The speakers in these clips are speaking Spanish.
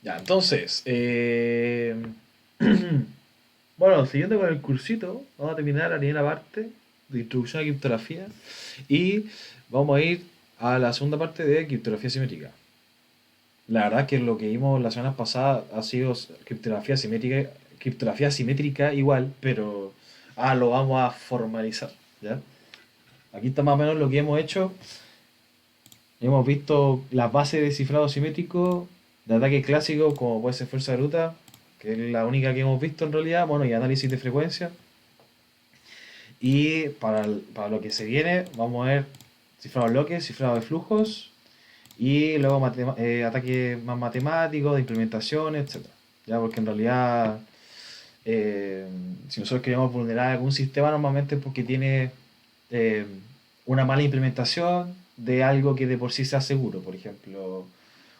Ya, entonces, bueno, siguiendo con el cursito, vamos a terminar la primera parte de introducción a criptografía y vamos a ir a la segunda parte de criptografía simétrica. La verdad que lo que vimos la semana pasada ha sido criptografía simétrica igual, pero lo vamos a formalizar, ¿ya? Aquí está más o menos lo que hemos hecho. Hemos visto las bases de cifrado simétrico, de ataque clásico, como puede ser fuerza bruta, que es la única que hemos visto en realidad, bueno, y análisis de frecuencia. Y para lo que se viene, vamos a ver cifrado de bloques, cifrado de flujos, y luego ataque más matemático, de implementación, etcétera. Ya, porque en realidad, eh, si nosotros queremos vulnerar algún sistema, normalmente es porque tiene eh, una mala implementación de algo que de por sí sea seguro. Por ejemplo,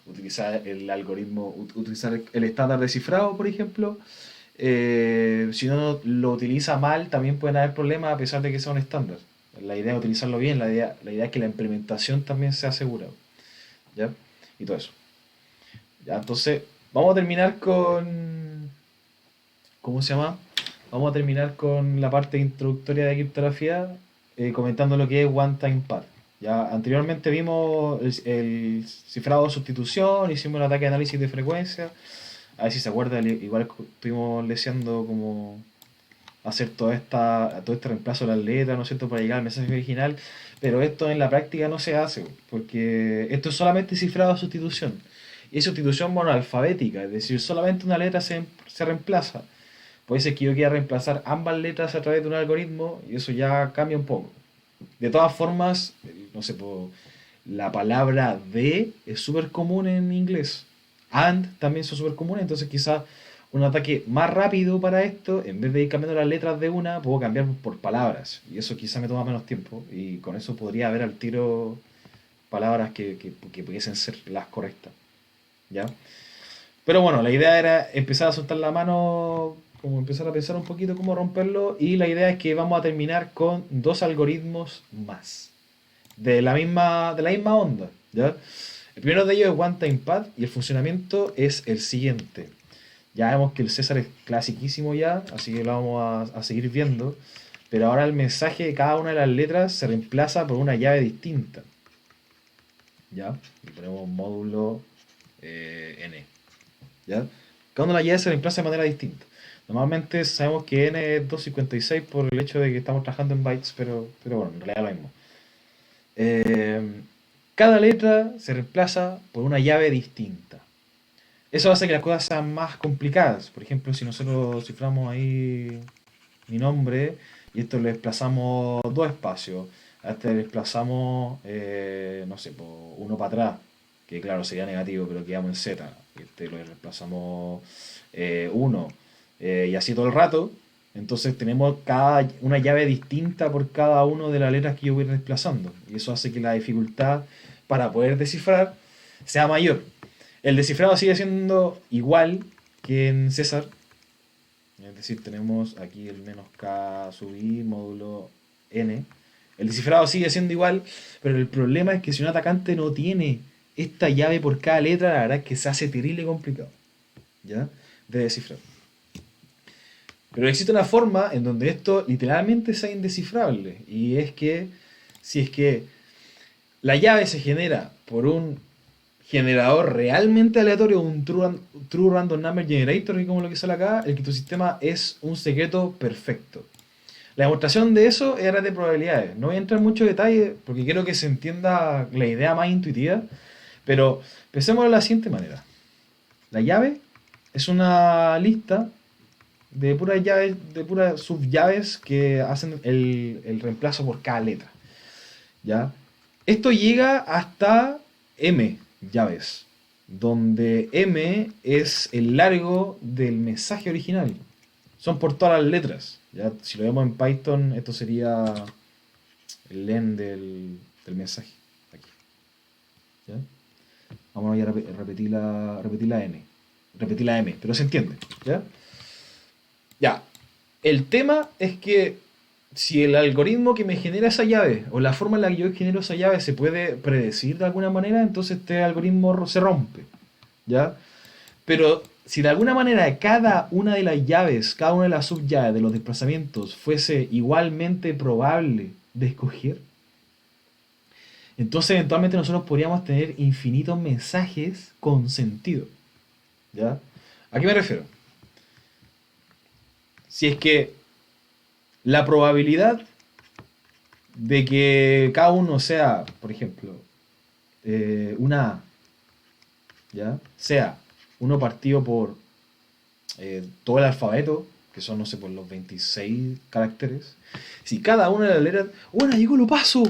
utilizar el algoritmo, utilizar el estándar de cifrado, por ejemplo. Si uno lo utiliza mal, también pueden haber problemas a pesar de que sea un estándar. La idea es utilizarlo bien, la idea es que la implementación también sea segura. ¿Ya? Y todo eso. Ya, entonces, vamos a terminar con. ¿Cómo se llama? Vamos a terminar con la parte introductoria de criptografía, comentando lo que es One Time Pad. Ya anteriormente vimos el cifrado de sustitución, hicimos el ataque de análisis de frecuencia. A ver si se acuerda, igual estuvimos leseando como hacer todo este reemplazo de las letras, ¿no es cierto?, para llegar al mensaje original, pero esto en la práctica no se hace, porque esto es solamente cifrado de sustitución. Y es sustitución monoalfabética, es decir, solamente una letra se reemplaza. Puede ser que yo quiera reemplazar ambas letras a través de un algoritmo y eso ya cambia un poco. De todas formas, no sé, la palabra de es súper común en inglés. And también son súper comunes, entonces quizás un ataque más rápido para esto, en vez de ir cambiando las letras de una, puedo cambiar por palabras. Y eso quizás me toma menos tiempo. Y con eso podría haber al tiro palabras que pudiesen ser las correctas. ¿Ya? Pero bueno, la idea era empezar a soltar la mano, como empezar a pensar un poquito cómo romperlo. Y la idea es que vamos a terminar con dos algoritmos más. De la misma onda. ¿Ya? El primero de ellos es One Time Pad y el funcionamiento es el siguiente. Ya vemos que el César es clasiquísimo ya, así que lo vamos a seguir viendo. Pero ahora el mensaje de cada una de las letras se reemplaza por una llave distinta. ¿Ya? Y ponemos módulo n. ¿Ya? Cada una de las llaves se reemplaza de manera distinta. Normalmente sabemos que n es 256 por el hecho de que estamos trabajando en bytes, pero bueno, en realidad es lo mismo. Eh, Cada letra se reemplaza por una llave distinta. Eso hace que las cosas sean más complicadas. Por ejemplo, si nosotros ciframos ahí mi nombre y esto le desplazamos dos espacios, a este le desplazamos, no sé, uno para atrás, que claro sería negativo, pero quedamos en Z. Este lo desplazamos uno, y así todo el rato. Entonces tenemos una llave distinta por cada una de las letras que yo voy desplazando. Y eso hace que la dificultad para poder descifrar sea mayor. El descifrado sigue siendo igual que en César. Es decir, tenemos aquí el menos k sub i módulo n. El descifrado sigue siendo igual, pero el problema es que si un atacante no tiene esta llave por cada letra, la verdad es que se hace terrible complicado, ¿ya? De descifrar. Pero existe una forma en donde esto literalmente sea indescifrable. Y es que si es que la llave se genera por un generador realmente aleatorio, un true random number generator, y como lo que sale acá, el criptosistema es un secreto perfecto. La demostración de eso era de probabilidades. No voy a entrar en mucho detalle porque quiero que se entienda la idea más intuitiva, pero pensemos de la siguiente manera. La llave es una lista de puras llaves, de puras subllaves que hacen el reemplazo por cada letra. ¿Ya? Esto llega hasta M llaves, donde M es el largo del mensaje original. Son por todas las letras. ¿Ya? Si lo vemos en Python, esto sería el len del mensaje. Aquí. ¿Ya? Vamos a repetir la N. Repetir la M, pero se entiende. ¿Ya? Ya. El tema es que si el algoritmo que me genera esa llave o la forma en la que yo genero esa llave se puede predecir de alguna manera, entonces este algoritmo se rompe. ¿Ya? Pero si de alguna manera cada una de las llaves, cada una de las subllaves de los desplazamientos fuese igualmente probable de escoger, entonces eventualmente nosotros podríamos tener infinitos mensajes con sentido. ¿Ya? ¿A qué me refiero? Si es que la probabilidad de que cada uno sea, por ejemplo, una A, ¿ya? Sea uno partido por todo el alfabeto, que son, no sé, por los 26 caracteres. Si cada una de las letras, bueno, llegó lo paso,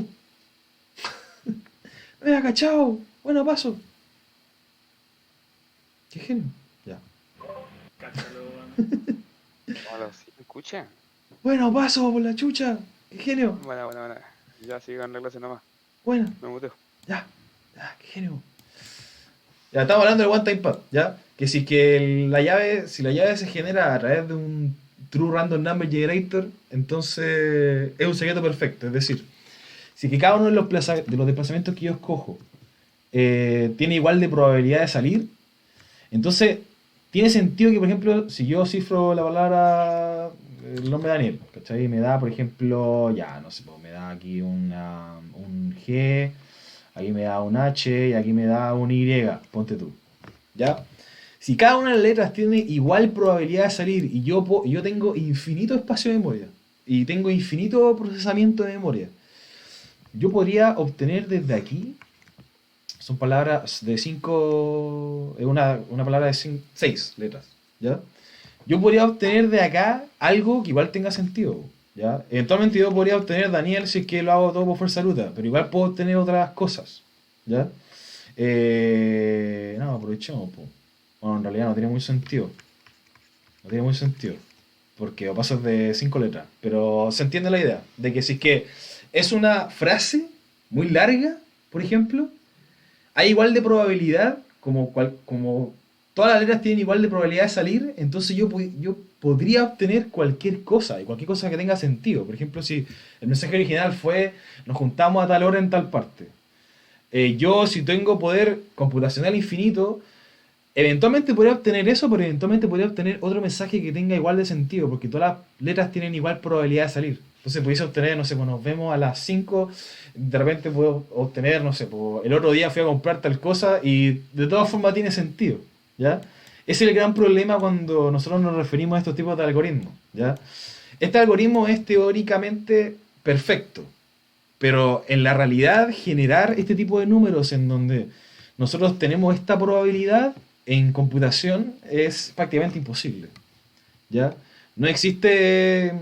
me ha cachado, bueno, paso. Qué genio. Ya. Cáchalo, weón. Hola, ¿sí me escucha? Bueno, paso por la chucha. Qué genio. Bueno. Ya sigo en reglas nomás. Bueno, Me muteo. ya, qué genio. Ya estamos hablando del One Time Pad, ¿ya? Que si si la llave se genera a través de un True Random Number Generator, entonces es un secreto perfecto. Es decir, si que cada uno de de los desplazamientos que yo escojo tiene igual de probabilidad de salir, entonces tiene sentido que, por ejemplo, si yo cifro la palabra, el nombre de Daniel, ¿cachai? Y me da, por ejemplo, ya, no sé, pues, me da aquí un G, aquí me da un H y aquí me da un Y, ponte tú, ¿ya? Si cada una de las letras tiene igual probabilidad de salir y yo tengo infinito espacio de memoria y tengo infinito procesamiento de memoria, yo podría obtener desde aquí, son palabras de una palabra de 6 letras, ¿ya? Yo podría obtener de acá algo que igual tenga sentido, ¿ya? Eventualmente yo podría obtener Daniel si es que lo hago todo por fuerza bruta, pero igual puedo obtener otras cosas, ¿ya? No, aprovechemos, po. Bueno, en realidad no tiene muy sentido. No tiene muy sentido. Porque pasos de 5 letras. Pero se entiende la idea. De que si es que es una frase muy larga, por ejemplo, hay igual de probabilidad, como todas las letras tienen igual de probabilidad de salir, entonces yo podría obtener cualquier cosa, y cualquier cosa que tenga sentido. Por ejemplo, si el mensaje original fue, nos juntamos a tal hora en tal parte. Yo, si tengo poder computacional infinito, eventualmente podría obtener eso, pero eventualmente podría obtener otro mensaje que tenga igual de sentido, porque todas las letras tienen igual probabilidad de salir. Entonces pudiese obtener, no sé, pues nos vemos a las 5, de repente puedo obtener, no sé, pues el otro día fui a comprar tal cosa y de todas formas tiene sentido, ¿ya? Ese es el gran problema cuando nosotros nos referimos a estos tipos de algoritmos, ¿ya? Este algoritmo es teóricamente perfecto, pero en la realidad generar este tipo de números en donde nosotros tenemos esta probabilidad en computación es prácticamente imposible, ¿ya? No existe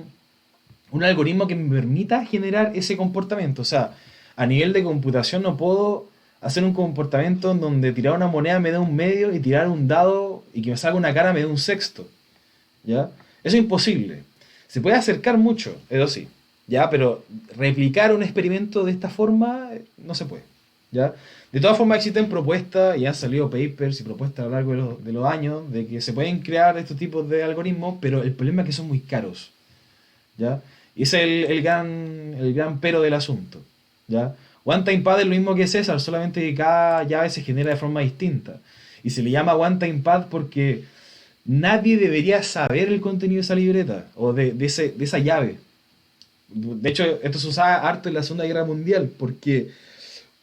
un algoritmo que me permita generar ese comportamiento. O sea, a nivel de computación no puedo hacer un comportamiento en donde tirar una moneda me dé un medio y tirar un dado y que me salga una cara me dé un sexto, ¿ya? Eso es imposible. Se puede acercar mucho, eso sí, ¿ya? Pero replicar un experimento de esta forma no se puede, ¿ya? De todas formas existen propuestas y han salido papers y propuestas a lo largo de los años de que se pueden crear estos tipos de algoritmos, pero el problema es que son muy caros, ¿ya? Y ese es el gran pero del asunto, ¿ya? One Time Pad es lo mismo que César, solamente que cada llave se genera de forma distinta. Y se le llama One Time Pad porque nadie debería saber el contenido de esa libreta o de esa llave. De hecho, esto se usaba harto en la Segunda Guerra Mundial porque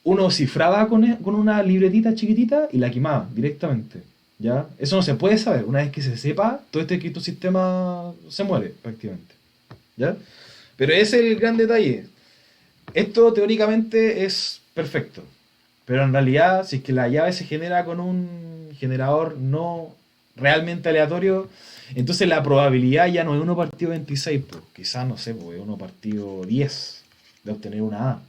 uno cifraba con una libretita chiquitita y la quemaba directamente, ¿ya? Eso no se puede saber. Una vez que se sepa, todo este criptosistema se muere prácticamente, ¿ya? Pero ese es el gran detalle. Esto teóricamente es perfecto, pero en realidad, si es que la llave se genera con un generador no realmente aleatorio, entonces la probabilidad ya no es 1 partido 26, pues, quizás, no sé, pues, es 1 partido 10 de obtener una A.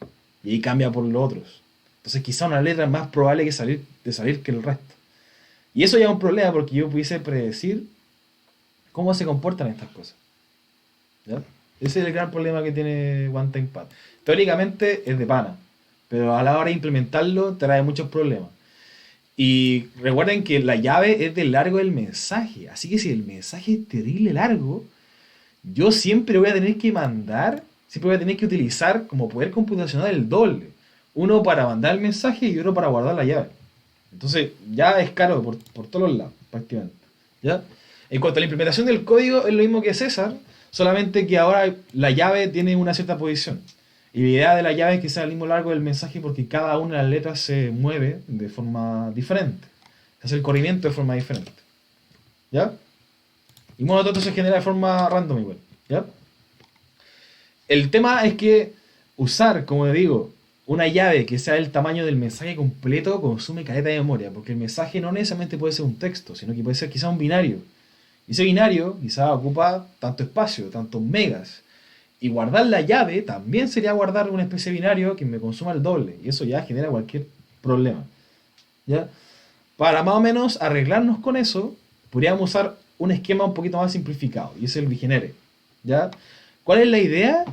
Y ahí cambia por los otros. Entonces quizá una letra es más probable de salir que el resto. Y eso ya es un problema porque yo pudiese predecir cómo se comportan estas cosas, ¿ya? Ese es el gran problema que tiene One Time Pad. Teóricamente es de pana, pero a la hora de implementarlo trae muchos problemas. Y recuerden que la llave es del largo del mensaje, así que si el mensaje es terrible largo, yo siempre voy a tener que siempre voy a tener que utilizar como poder computacional el doble. Uno para mandar el mensaje y otro para guardar la llave, Entonces, ya es caro por todos los lados, prácticamente. ¿Ya? En cuanto a la implementación del código, es lo mismo que César, solamente que ahora la llave tiene una cierta posición. Y la idea de la llave es que sea el mismo largo del mensaje porque cada una de las letras se mueve de forma diferente. Hace el corrimiento de forma diferente. ¿Ya? Y modo todo se genera de forma random igual. ¿Ya? El tema es que usar, como digo, una llave que sea el tamaño del mensaje completo consume caleta de memoria, porque el mensaje no necesariamente puede ser un texto, sino que puede ser quizá un binario. Y ese binario quizá ocupa tanto espacio, tantos megas. Y guardar la llave también sería guardar una especie de binario que me consuma el doble. Y eso ya genera cualquier problema. ¿Ya? Para más o menos arreglarnos con eso, podríamos usar un esquema un poquito más simplificado, y es el bigenere. ¿Ya? ¿Cuál es la idea?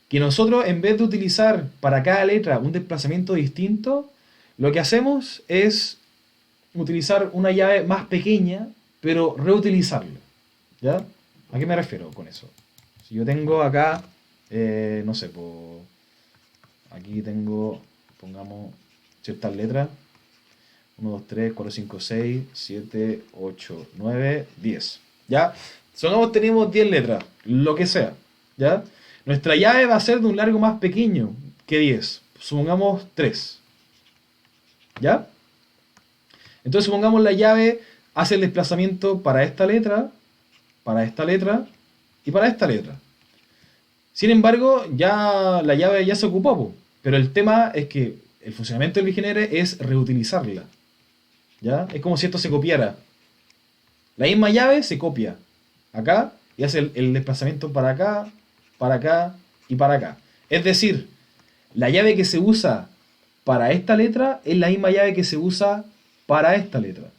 Que nosotros, en vez de utilizar para cada letra un desplazamiento distinto, lo que hacemos es utilizar una llave más pequeña, pero reutilizarla. ¿Ya? ¿A qué me refiero con eso? Si yo tengo acá, no sé, aquí tengo, pongamos ciertas letras. 1, 2, 3, 4, 5, 6, 7, 8, 9, 10. ¿Ya? Supongamos tenemos 10 letras, lo que sea. ¿Ya? Nuestra llave va a ser de un largo más pequeño que 10. Supongamos 3. ¿Ya? Entonces supongamos la llave hace el desplazamiento para esta letra y para esta letra. Sin embargo, ya la llave ya se ocupó, po. Pero el tema es que el funcionamiento del bigenere es reutilizarla. ¿Ya? Es como si esto se copiara. La misma llave se copia acá y hace el desplazamiento para acá y para acá. Es decir, la llave que se usa para esta letra es la misma llave que se usa para esta letra.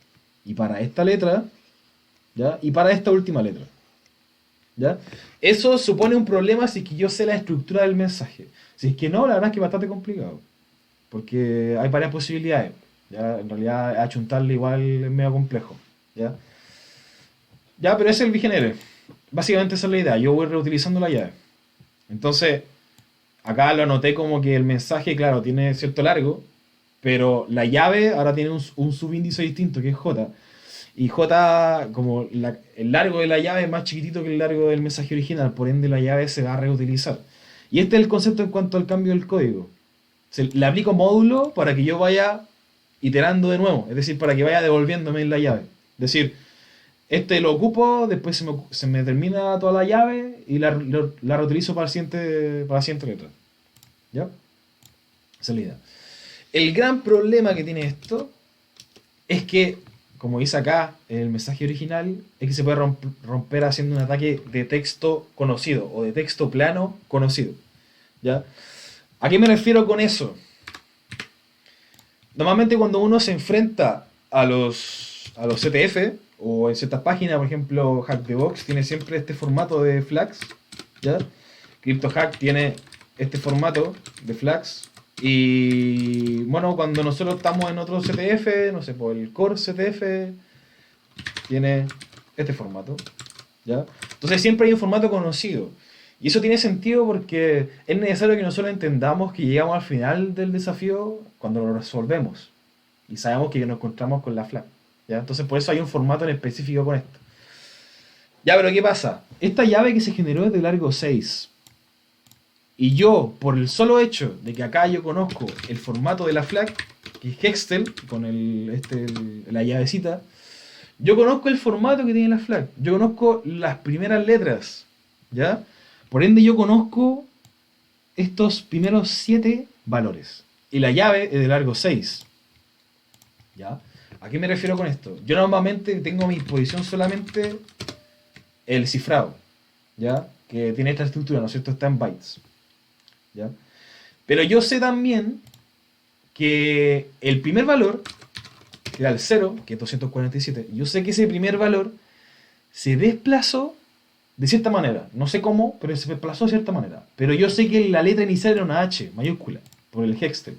Y para esta letra, ¿ya? Y para esta última letra. ¿Ya? Eso supone un problema si es que yo sé la estructura del mensaje. Si es que no, la verdad es que es bastante complicado. Porque hay varias posibilidades. ¿Ya? En realidad, achuntarle igual es medio complejo. ¿Ya? Ya, pero ese es el bigenere. Básicamente esa es la idea. Yo voy reutilizando la llave. Entonces, acá lo anoté como que el mensaje, claro, tiene cierto largo, pero la llave ahora tiene un subíndice distinto, que es J. Y J, como el largo de la llave es más chiquitito que el largo del mensaje original, por ende la llave se va a reutilizar. Y este es el concepto en cuanto al cambio del código. Le aplico módulo para que yo vaya iterando de nuevo, es decir, para que vaya devolviéndome la llave. Es decir, este lo ocupo, después se me termina toda la llave y la reutilizo para la siguiente letra. ¿Ya? Esa es la idea. El gran problema que tiene esto es que, como dice acá en el mensaje original, es que se puede romper haciendo un ataque de texto conocido o de texto plano conocido. ¿Ya? ¿A qué me refiero con eso? Normalmente cuando uno se enfrenta a los CTF o en ciertas páginas, por ejemplo, Hack the Box tiene siempre este formato de flags, ¿ya? CryptoHack tiene este formato de flags. Y bueno, cuando nosotros estamos en otro CTF, no sé, por el Core CTF tiene este formato, ¿ya? Entonces siempre hay un formato conocido. Y eso tiene sentido porque es necesario que nosotros entendamos que llegamos al final del desafío cuando lo resolvemos. Y sabemos que nos encontramos con la flag, ¿ya? Entonces por eso hay un formato en específico con esto. Ya, pero ¿qué pasa? Esta llave que se generó es de largo 6. Y yo, por el solo hecho de que acá yo conozco el formato de la flag, que es Hextel, con la llavecita, yo conozco el formato que tiene la flag. Yo conozco las primeras letras, ¿ya? Por ende yo conozco estos primeros 7 valores. Y la llave es de largo 6. ¿Ya? ¿A qué me refiero con esto? Yo normalmente tengo a mi disposición solamente el cifrado, ¿ya? Que tiene esta estructura, ¿no es cierto? Está en bytes. ¿Ya? Pero yo sé también que el primer valor, que era el 0, que es 247, yo sé que ese primer valor se desplazó de cierta manera. No sé cómo, pero se desplazó de cierta manera. Pero yo sé que la letra inicial era una H mayúscula, por el Hextel.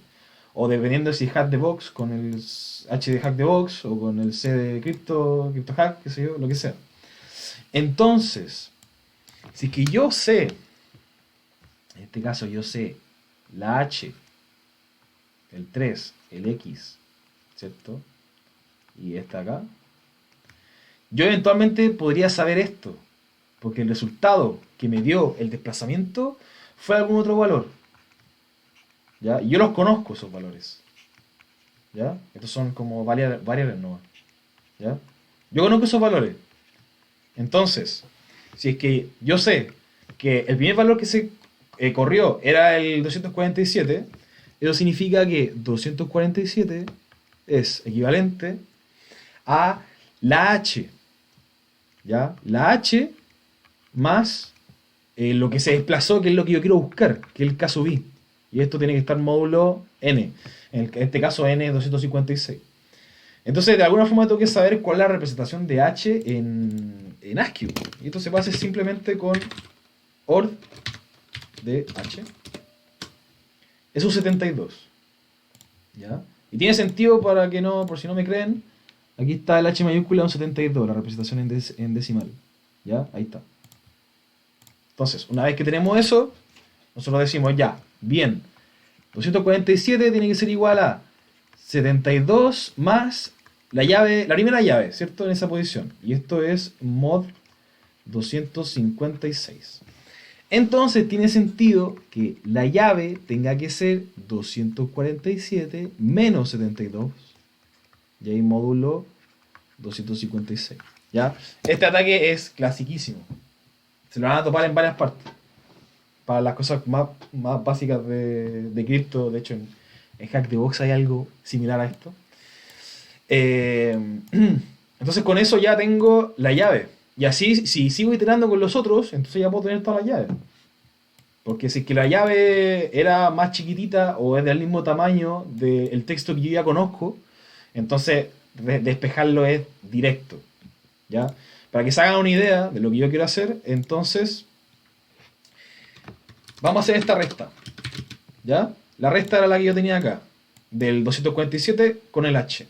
O dependiendo si hack the box con el H de hack the box o con el C de CryptoHack, qué sé yo, lo que sea. Entonces, si es que yo sé, en este caso yo sé la H, el 3, el X, ¿cierto? y esta acá, yo eventualmente podría saber esto, porque el resultado que me dio el desplazamiento fue algún otro valor. ¿Ya? Y yo los conozco esos valores. ¿Ya? Estos son como variables nomás. ¿Ya? Yo conozco esos valores. Entonces, si es que yo sé que el primer valor que se corrió era el 247, eso significa que 247 es equivalente a la h. ¿Ya? La h más lo que se desplazó, que es lo que yo quiero buscar, que es el caso B. Y esto tiene que estar módulo n. En este caso n es 256. Entonces, de alguna forma tengo que saber cuál es la representación de h en ASCII. Y esto se va a hacer simplemente con ord de h. Es un 72. ¿Ya? Y tiene sentido para que no, por si no me creen, aquí está el h mayúscula un 72, la representación en decimal. ¿Ya? Ahí está. Entonces, una vez que tenemos eso, nosotros decimos ya, bien, 247 tiene que ser igual a 72 más la llave, la primera llave, ¿cierto? En esa posición. Y esto es mod 256. Entonces tiene sentido que la llave tenga que ser 247 menos 72. Y ahí módulo 256. ¿Ya? Este ataque es clasiquísimo. Se lo van a topar en varias partes. Para las cosas más básicas de cripto. De hecho, en Hack the Box hay algo similar a esto. Entonces con eso ya tengo la llave. Y así, si sigo iterando con los otros, entonces ya puedo tener todas las llaves. Porque si es que la llave era más chiquitita o es del mismo tamaño del texto que yo ya conozco, entonces despejarlo es directo. ¿Ya? Para que se hagan una idea de lo que yo quiero hacer, entonces vamos a hacer esta resta. ¿Ya? La resta era la que yo tenía acá, del 247 con el h.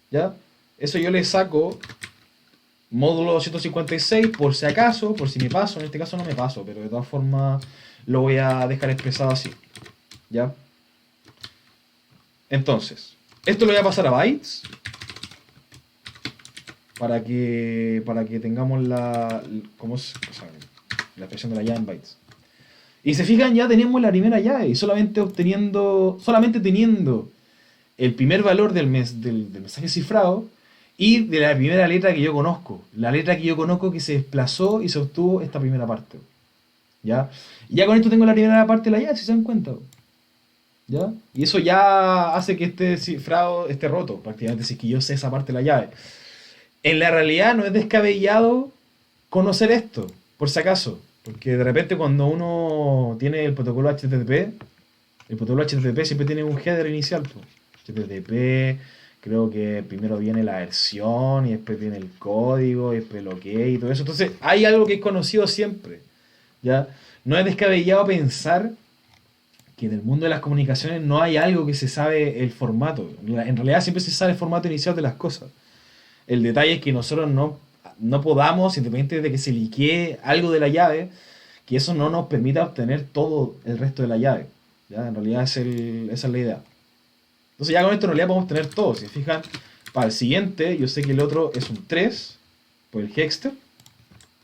¿Ya? Eso yo le saco módulo 256 por si acaso, por si me paso. En este caso no me paso, pero de todas formas lo voy a dejar expresado así. ¿Ya? Entonces, esto lo voy a pasar a bytes para que tengamos ¿cómo es? O sea, la expresión de la llave en bytes. Y se fijan, ya tenemos la primera llave y solamente teniendo el primer valor del mensaje cifrado y de la primera letra que yo conozco. La letra que yo conozco que se desplazó y se obtuvo esta primera parte. ¿Ya? Y ya con esto tengo la primera parte de la llave, si se dan cuenta. ¿Ya? Y eso ya hace que este cifrado esté roto, prácticamente, si es que yo sé esa parte de la llave. En la realidad no es descabellado conocer esto, por si acaso. Porque de repente cuando uno tiene el protocolo HTTP, el protocolo HTTP siempre tiene un header inicial. HTTP, creo que primero viene la versión y después viene el código y después el OK y todo eso. Entonces hay algo que es conocido siempre. ¿Ya? No es descabellado pensar que en el mundo de las comunicaciones no hay algo que se sabe el formato. En realidad siempre se sabe el formato inicial de las cosas. El detalle es que nosotros no podamos, independientemente de que se liquee algo de la llave, que eso no nos permita obtener todo el resto de la llave. ¿Ya? En realidad esa es la idea. Entonces ya con esto en realidad podemos tener todo. Si se fijan, para el siguiente, yo sé que el otro es un 3 por el hexter.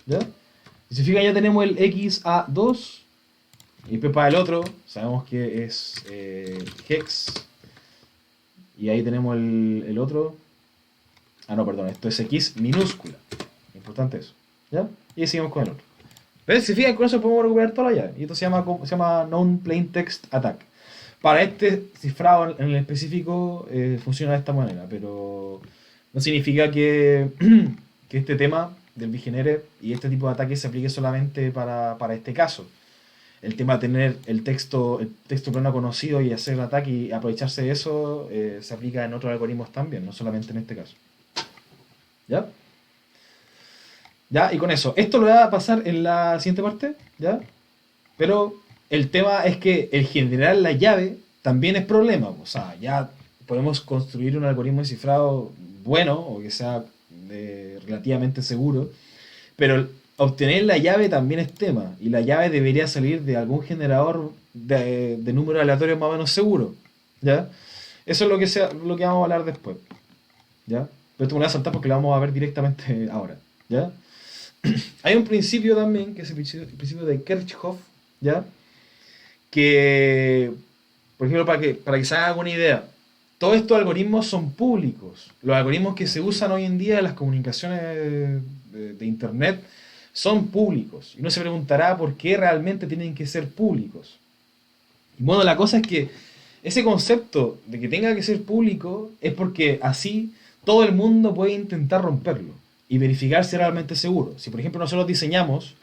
¿Ya? Si se fijan, ya tenemos el XA2. Y después para el otro, sabemos que es hex. Y ahí tenemos el otro. Ah, no, perdón, esto es X minúscula. Importante eso. ¿Ya? Y seguimos con el otro. ¿Ves? Si se fijan, con eso podemos recuperar toda la llave. Y esto se llama Known Plain Text Attack. Para este cifrado en el específico funciona de esta manera, pero no significa que, que este tema del Bigenere y este tipo de ataques se aplique solamente para este caso. El tema de tener el texto plano conocido y hacer el ataque y aprovecharse de eso se aplica en otros algoritmos también, no solamente en este caso. ¿Ya? ¿Ya? Y con eso, esto lo voy a pasar en la siguiente parte, ¿ya? Pero el tema es que el generar la llave también es problema. O sea, ya podemos construir un algoritmo de cifrado bueno o que sea relativamente seguro, pero obtener la llave también es tema. Y la llave debería salir de algún generador de números aleatorios más o menos seguro. ¿Ya? Eso es lo que vamos a hablar después. ¿ya? Pero esto me lo voy a saltar porque lo vamos a ver directamente ahora, ¿ya? Hay un principio también, que es el principio de Kirchhoff, ¿ya? Que, por ejemplo, para que se hagan una idea, todos estos algoritmos son públicos. Los algoritmos que se usan hoy en día en las comunicaciones de Internet son públicos. Y uno se preguntará por qué realmente tienen que ser públicos. Y bueno, la cosa es que ese concepto de que tenga que ser público es porque así todo el mundo puede intentar romperlo y verificar si es realmente seguro. Si por ejemplo nosotros diseñamos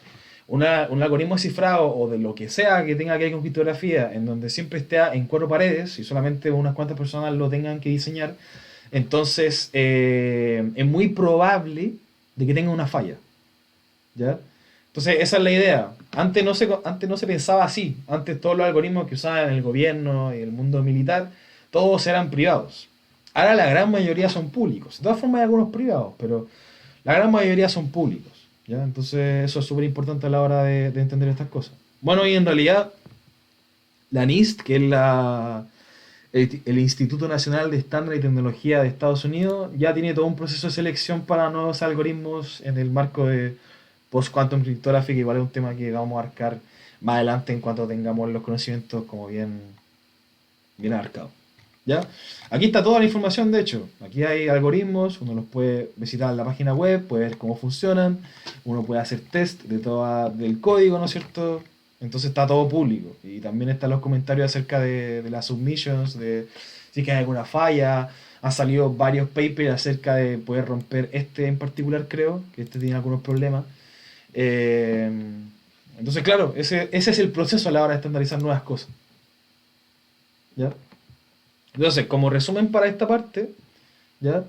un algoritmo de cifrado o de lo que sea que tenga que ver con criptografía en donde siempre esté en cuatro paredes y solamente unas cuantas personas lo tengan que diseñar, entonces es muy probable de que tenga una falla, ¿ya? Entonces esa es la idea. Antes no se pensaba así. Antes todos los algoritmos que usaban el gobierno y el mundo militar, todos eran privados. Ahora la gran mayoría son públicos. De todas formas hay algunos privados, pero la gran mayoría son públicos, ¿ya? Entonces eso es súper importante a la hora de entender estas cosas. Bueno, y en realidad la NIST, que es el Instituto Nacional de Estándar y Tecnología de Estados Unidos, ya tiene todo un proceso de selección para nuevos algoritmos en el marco de Post-Quantum Cryptography, que igual es un tema que vamos a abarcar más adelante en cuanto tengamos los conocimientos como bien abarcados. ¿Ya? Aquí está toda la información, de hecho. Aquí hay algoritmos, uno los puede visitar en la página web, puede ver cómo funcionan, uno puede hacer test del código, ¿no es cierto? Entonces está todo público. Y también están los comentarios acerca de las submissions, de si es que hay alguna falla. Han salido varios papers acerca de poder romper este en particular, creo, que este tiene algunos problemas. Eh, entonces, claro, ese es el proceso a la hora de estandarizar nuevas cosas. ¿Ya? Entonces, como resumen para esta parte, ¿ya?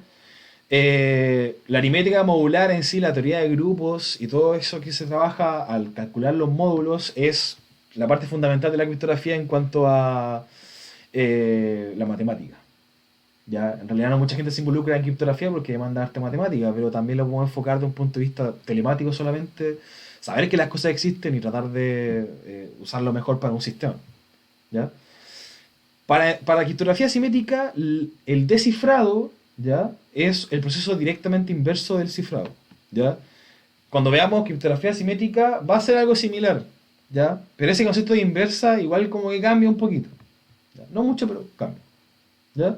La aritmética modular en sí, la teoría de grupos y todo eso que se trabaja al calcular los módulos es la parte fundamental de la criptografía en cuanto a la matemática. ¿Ya? En realidad no mucha gente se involucra en criptografía porque demanda arte matemática, pero también lo podemos enfocar de un punto de vista telemático solamente, saber que las cosas existen y tratar de usarlo mejor para un sistema. ¿Ya? Para criptografía simétrica, el descifrado, ¿ya? Es el proceso directamente inverso del cifrado, ¿ya? Cuando veamos criptografía simétrica va a ser algo similar, ¿ya? Pero ese concepto de inversa igual como que cambia un poquito, ¿ya? No mucho, pero cambia, ¿ya?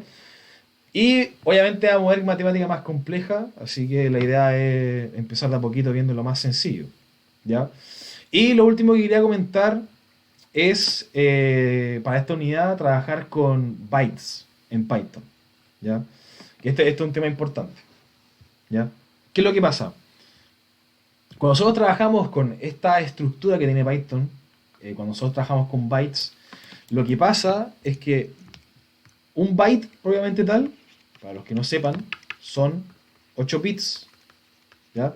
Y obviamente vamos a ver matemática más compleja, así que la idea es empezar de a poquito viendo lo más sencillo, ¿ya? Y lo último que quería comentar es para esta unidad trabajar con bytes en Python, ¿ya? Que este es un tema importante, ¿ya? ¿Qué es lo que pasa? Cuando nosotros trabajamos con esta estructura que tiene Python, cuando nosotros trabajamos con bytes, lo que pasa es que un byte, propiamente tal, para los que no sepan, son 8 bits, ¿ya?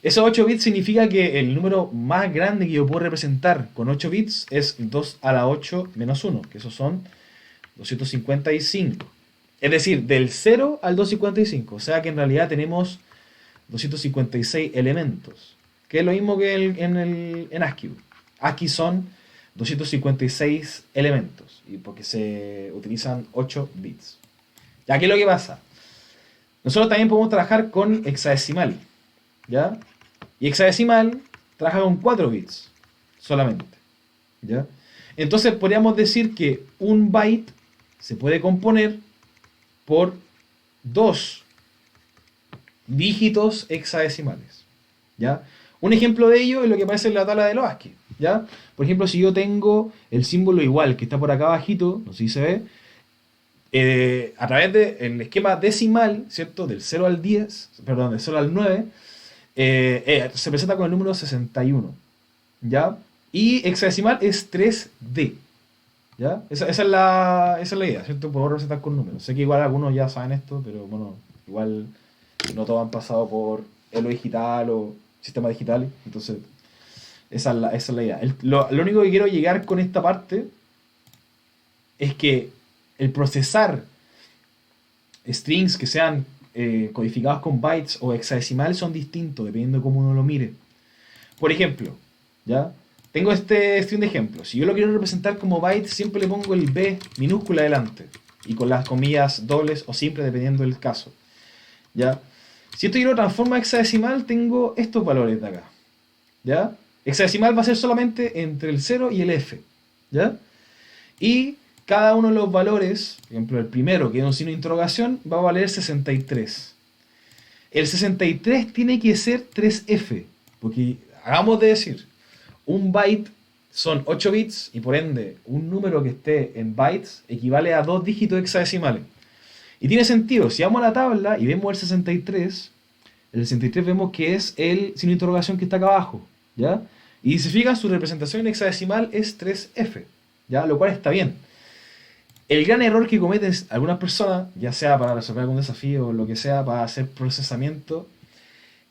Esos 8 bits significa que el número más grande que yo puedo representar con 8 bits es 2 a la 8 menos 1, que esos son 255. Es decir, del 0 al 255. O sea que en realidad tenemos 256 elementos. Que es lo mismo que en ASCII. ASCII son 256 elementos. Y porque se utilizan 8 bits. ¿Ya? ¿Qué es lo que pasa? Nosotros también podemos trabajar con hexadecimal, ¿ya? Y hexadecimal trabaja con 4 bits solamente, ¿ya? Entonces podríamos decir que un byte se puede componer por 2 dígitos hexadecimales, ¿ya? Un ejemplo de ello es lo que aparece en la tabla de los ASCII, ¿ya? Por ejemplo, si yo tengo el símbolo igual que está por acá abajito, no sé si se ve, a través del esquema decimal, ¿cierto? Del 0 al 10, perdón, del 0 al 9, se presenta con el número 61, ¿ya? Y hexadecimal es 3D, ¿ya? Esa es la idea, ¿cierto? Podemos representar con números. Sé que igual algunos ya saben esto, pero bueno, igual no todos han pasado por Elo digital o sistema digital, entonces esa es la idea. Lo único que quiero llegar con esta parte es que el procesar strings que sean codificados con bytes o hexadecimal son distintos dependiendo de cómo uno lo mire. Por ejemplo, ¿ya? Tengo este string de ejemplo. Si yo lo quiero representar como byte, siempre le pongo el B minúscula delante y con las comillas dobles o simples dependiendo del caso, ¿ya? Si esto yo lo transformo a hexadecimal, tengo estos valores de acá, ¿ya? Hexadecimal va a ser solamente entre el 0 y el F, ¿ya? Y cada uno de los valores, por ejemplo, el primero, que es un signo de interrogación, va a valer 63. El 63 tiene que ser 3F, porque hagamos de decir, un byte son 8 bits y por ende un número que esté en bytes equivale a 2 dígitos hexadecimales. Y tiene sentido, si vamos a la tabla y vemos el 63 vemos que es el signo de interrogación que está acá abajo, ¿ya? Y si se fijan, su representación en hexadecimal es 3F, ¿ya? Lo cual está bien. El gran error que cometen algunas personas, ya sea para resolver algún desafío o lo que sea, para hacer procesamiento,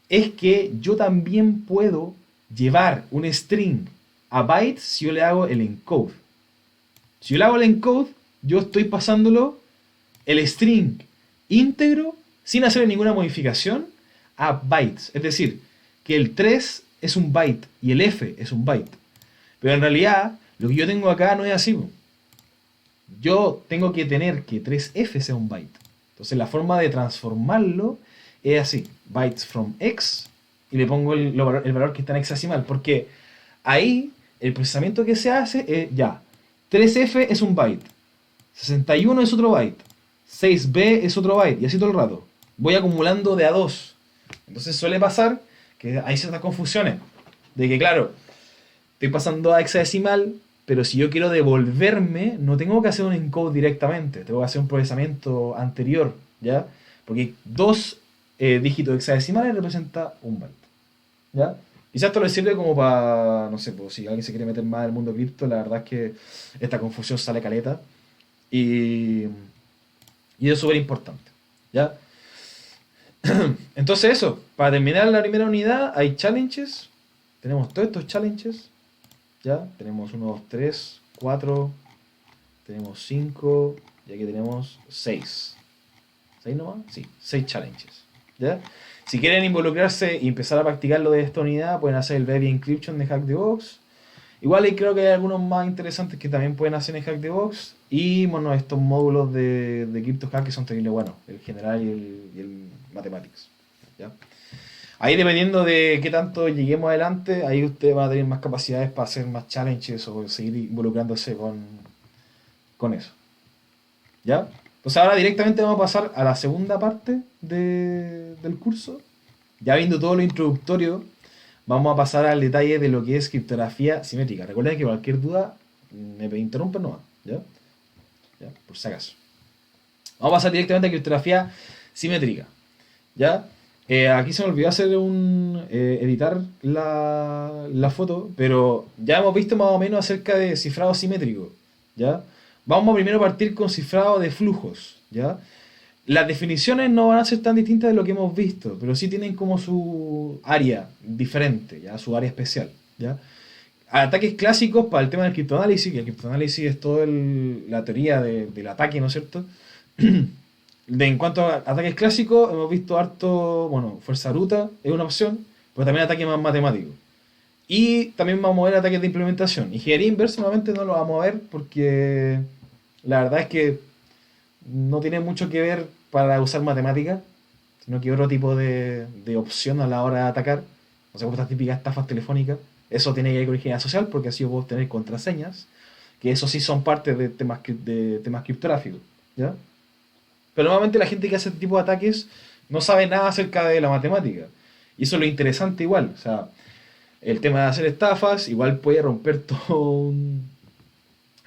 es que yo también puedo llevar un string a bytes si yo le hago el encode. Si yo le hago el encode, yo estoy pasándolo el string íntegro sin hacer ninguna modificación a bytes. Es decir, que el 3 es un byte y el F es un byte. Pero en realidad, lo que yo tengo acá no es así. Yo tengo que tener que 3F sea un byte. Entonces la forma de transformarlo es así. Bytes from X y le pongo el valor que está en hexadecimal. Porque ahí el procesamiento que se hace es ya. 3F es un byte. 61 es otro byte. 6B es otro byte. Y así todo el rato. Voy acumulando de a 2. Entonces suele pasar que hay ciertas confusiones. De que claro, estoy pasando a hexadecimal, pero si yo quiero devolverme, no tengo que hacer un encode directamente, tengo que hacer un procesamiento anterior, ¿ya? Porque 2 dígitos hexadecimales representa un byte, ¿ya? Quizás esto le sirve como para, no sé, pues, si alguien se quiere meter más en el mundo cripto, la verdad es que esta confusión sale caleta y es súper importante, ¿ya? Entonces eso, para terminar la primera unidad hay challenges, tenemos todos estos challenges, ¿ya? Tenemos 1, 2, 3, 4, tenemos 5, y aquí tenemos 6. ¿6 nomás? Sí, 6 challenges, ¿ya? Si quieren involucrarse y empezar a practicar lo de esta unidad, pueden hacer el Baby Encryption de Hack the Box. Igual creo que hay algunos más interesantes que también pueden hacer en Hack the Box. Y bueno, estos módulos de CryptoHack que son terrible buenos, el general y el Mathematics, ¿ya? Ahí dependiendo de qué tanto lleguemos adelante, ahí ustedes van a tener más capacidades para hacer más challenges o seguir involucrándose con eso, ¿ya? Entonces ahora directamente vamos a pasar a la segunda parte del curso. Ya viendo todo lo introductorio, vamos a pasar al detalle de lo que es criptografía simétrica. Recuerden que cualquier duda me interrumpen nomás, ¿ya? ¿Ya? Por si acaso. Vamos a pasar directamente a criptografía simétrica, ¿ya? Aquí se me olvidó hacer editar la foto, pero ya hemos visto más o menos acerca de cifrado simétrico, ¿ya? Vamos a primero partir con cifrado de flujos, ¿ya? Las definiciones no van a ser tan distintas de lo que hemos visto, pero sí tienen como su área diferente, ¿ya? Su área especial, ¿ya? Ataques clásicos para el tema del criptoanálisis, que el criptoanálisis es toda la teoría del ataque, ¿no es cierto? En cuanto a ataques clásicos, hemos visto harto, bueno, fuerza bruta es una opción, pero también ataque más matemático. Y también vamos a ver ataques de implementación. Ingeniería inversa nuevamente no lo vamos a ver porque la verdad es que no tiene mucho que ver para usar matemáticas, sino que otro tipo de opción a la hora de atacar. O sea, como estas típicas estafas telefónicas. Eso tiene que ver con ingeniería social porque así puedo tener contraseñas, que eso sí son parte de temas criptográficos, ¿ya? Pero normalmente la gente que hace este tipo de ataques no sabe nada acerca de la matemática. Y eso es lo interesante igual. O sea, el tema de hacer estafas igual puede romper todo un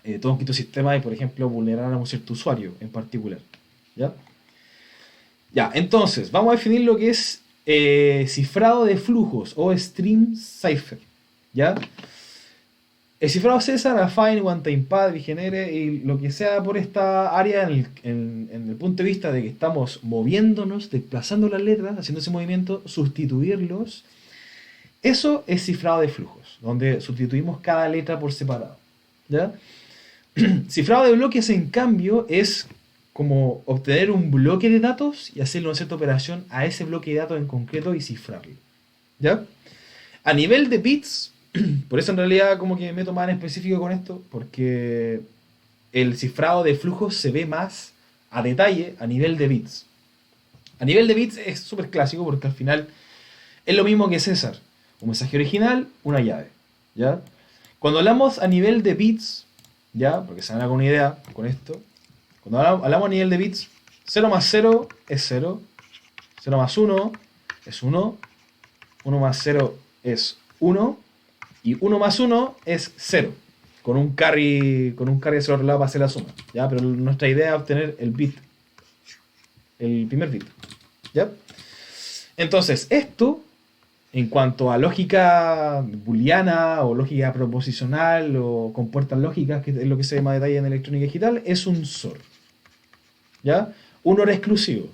criptosistema y, por ejemplo, vulnerar a un cierto usuario en particular, ¿ya? Ya, entonces, vamos a definir lo que es cifrado de flujos o stream cipher, ¿ya? El cifrado César, Affine, One Time Pad, Vigenere y lo que sea por esta área en el punto de vista de que estamos moviéndonos, desplazando las letras, haciendo ese movimiento, sustituirlos. Eso es cifrado de flujos, donde sustituimos cada letra por separado, ¿ya? Cifrado de bloques, en cambio, es como obtener un bloque de datos y hacerle una cierta operación a ese bloque de datos en concreto y cifrarlo, ¿ya? A nivel de bits, por eso en realidad como que me meto más en específico con esto, porque el cifrado de flujos se ve más a detalle a nivel de bits. A nivel de bits es súper clásico porque al final es lo mismo que César. Un mensaje original, una llave. ¿Ya? Cuando hablamos a nivel de bits, ¿ya? Porque se van a dar una idea con esto. Cuando hablamos a nivel de bits, 0 más 0 es 0. 0 más 1 es 1. 1 más 0 es 1. Y 1 más 1 es 0. Con un carry de 0 lado para hacer la suma. ¿Ya? Pero nuestra idea es obtener el bit. El primer bit. ¿Ya? Entonces, esto, en cuanto a lógica booleana o lógica proposicional o compuertas lógicas, que es lo que se llama detalle en electrónica digital, es un SOR. ¿Ya? Un OR exclusivo.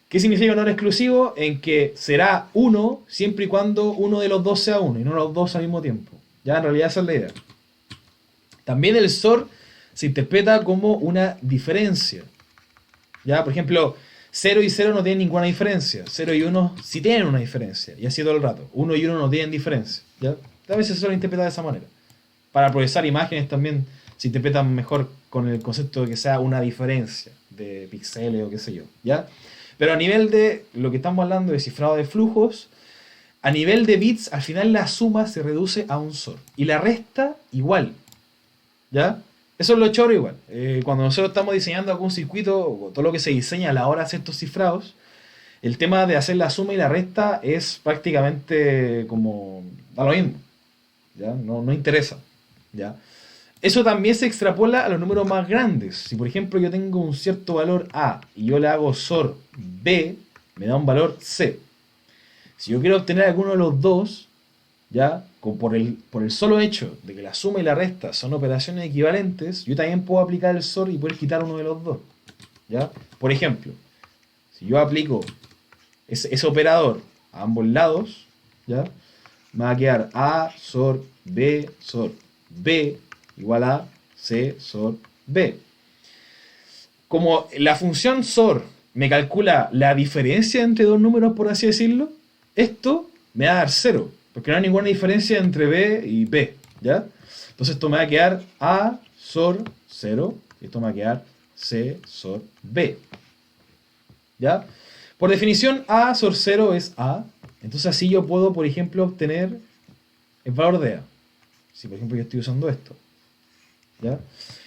¿Qué significa un OR exclusivo? En que será 1 siempre y cuando uno de los dos sea 1 y no los dos al mismo tiempo. Ya, en realidad esa es la idea. También el SOR se interpreta como una diferencia. ¿Ya? Por ejemplo, 0 y 0 no tienen ninguna diferencia. 0 y 1 sí tienen una diferencia. Y así todo el rato. 1 y 1 no tienen diferencia. ¿Ya? A veces se suele interpretar de esa manera. Para procesar imágenes también se interpretan mejor con el concepto de que sea una diferencia de píxeles o qué sé yo. ¿Ya? Pero a nivel de lo que estamos hablando de cifrado de flujos, a nivel de bits, al final la suma se reduce a un SOR. Y la resta igual. ¿Ya? Eso es lo choro igual. Cuando nosotros estamos diseñando algún circuito, o todo lo que se diseña a la hora de hacer estos cifrados, el tema de hacer la suma y la resta es prácticamente como... da lo mismo. ¿Ya? No interesa. ¿Ya? Eso también se extrapola a los números más grandes. Si por ejemplo yo tengo un cierto valor A y yo le hago SOR B, me da un valor C. Si yo quiero obtener alguno de los dos, ¿ya? Por el solo hecho de que la suma y la resta son operaciones equivalentes, yo también puedo aplicar el SOR y poder quitar uno de los dos. ¿Ya? Por ejemplo, si yo aplico ese operador a ambos lados, ¿ya? Me va a quedar A SOR B igual a C SOR B. Como la función SOR me calcula la diferencia entre dos números, por así decirlo, esto me va a dar 0, porque no hay ninguna diferencia entre B y B, ¿ya? Entonces esto me va a quedar A SOR 0, y esto me va a quedar C SOR B, ¿ya? Por definición, A SOR 0 es A, entonces así yo puedo, por ejemplo, obtener el valor de A. Si por ejemplo yo estoy usando esto, ¿ya?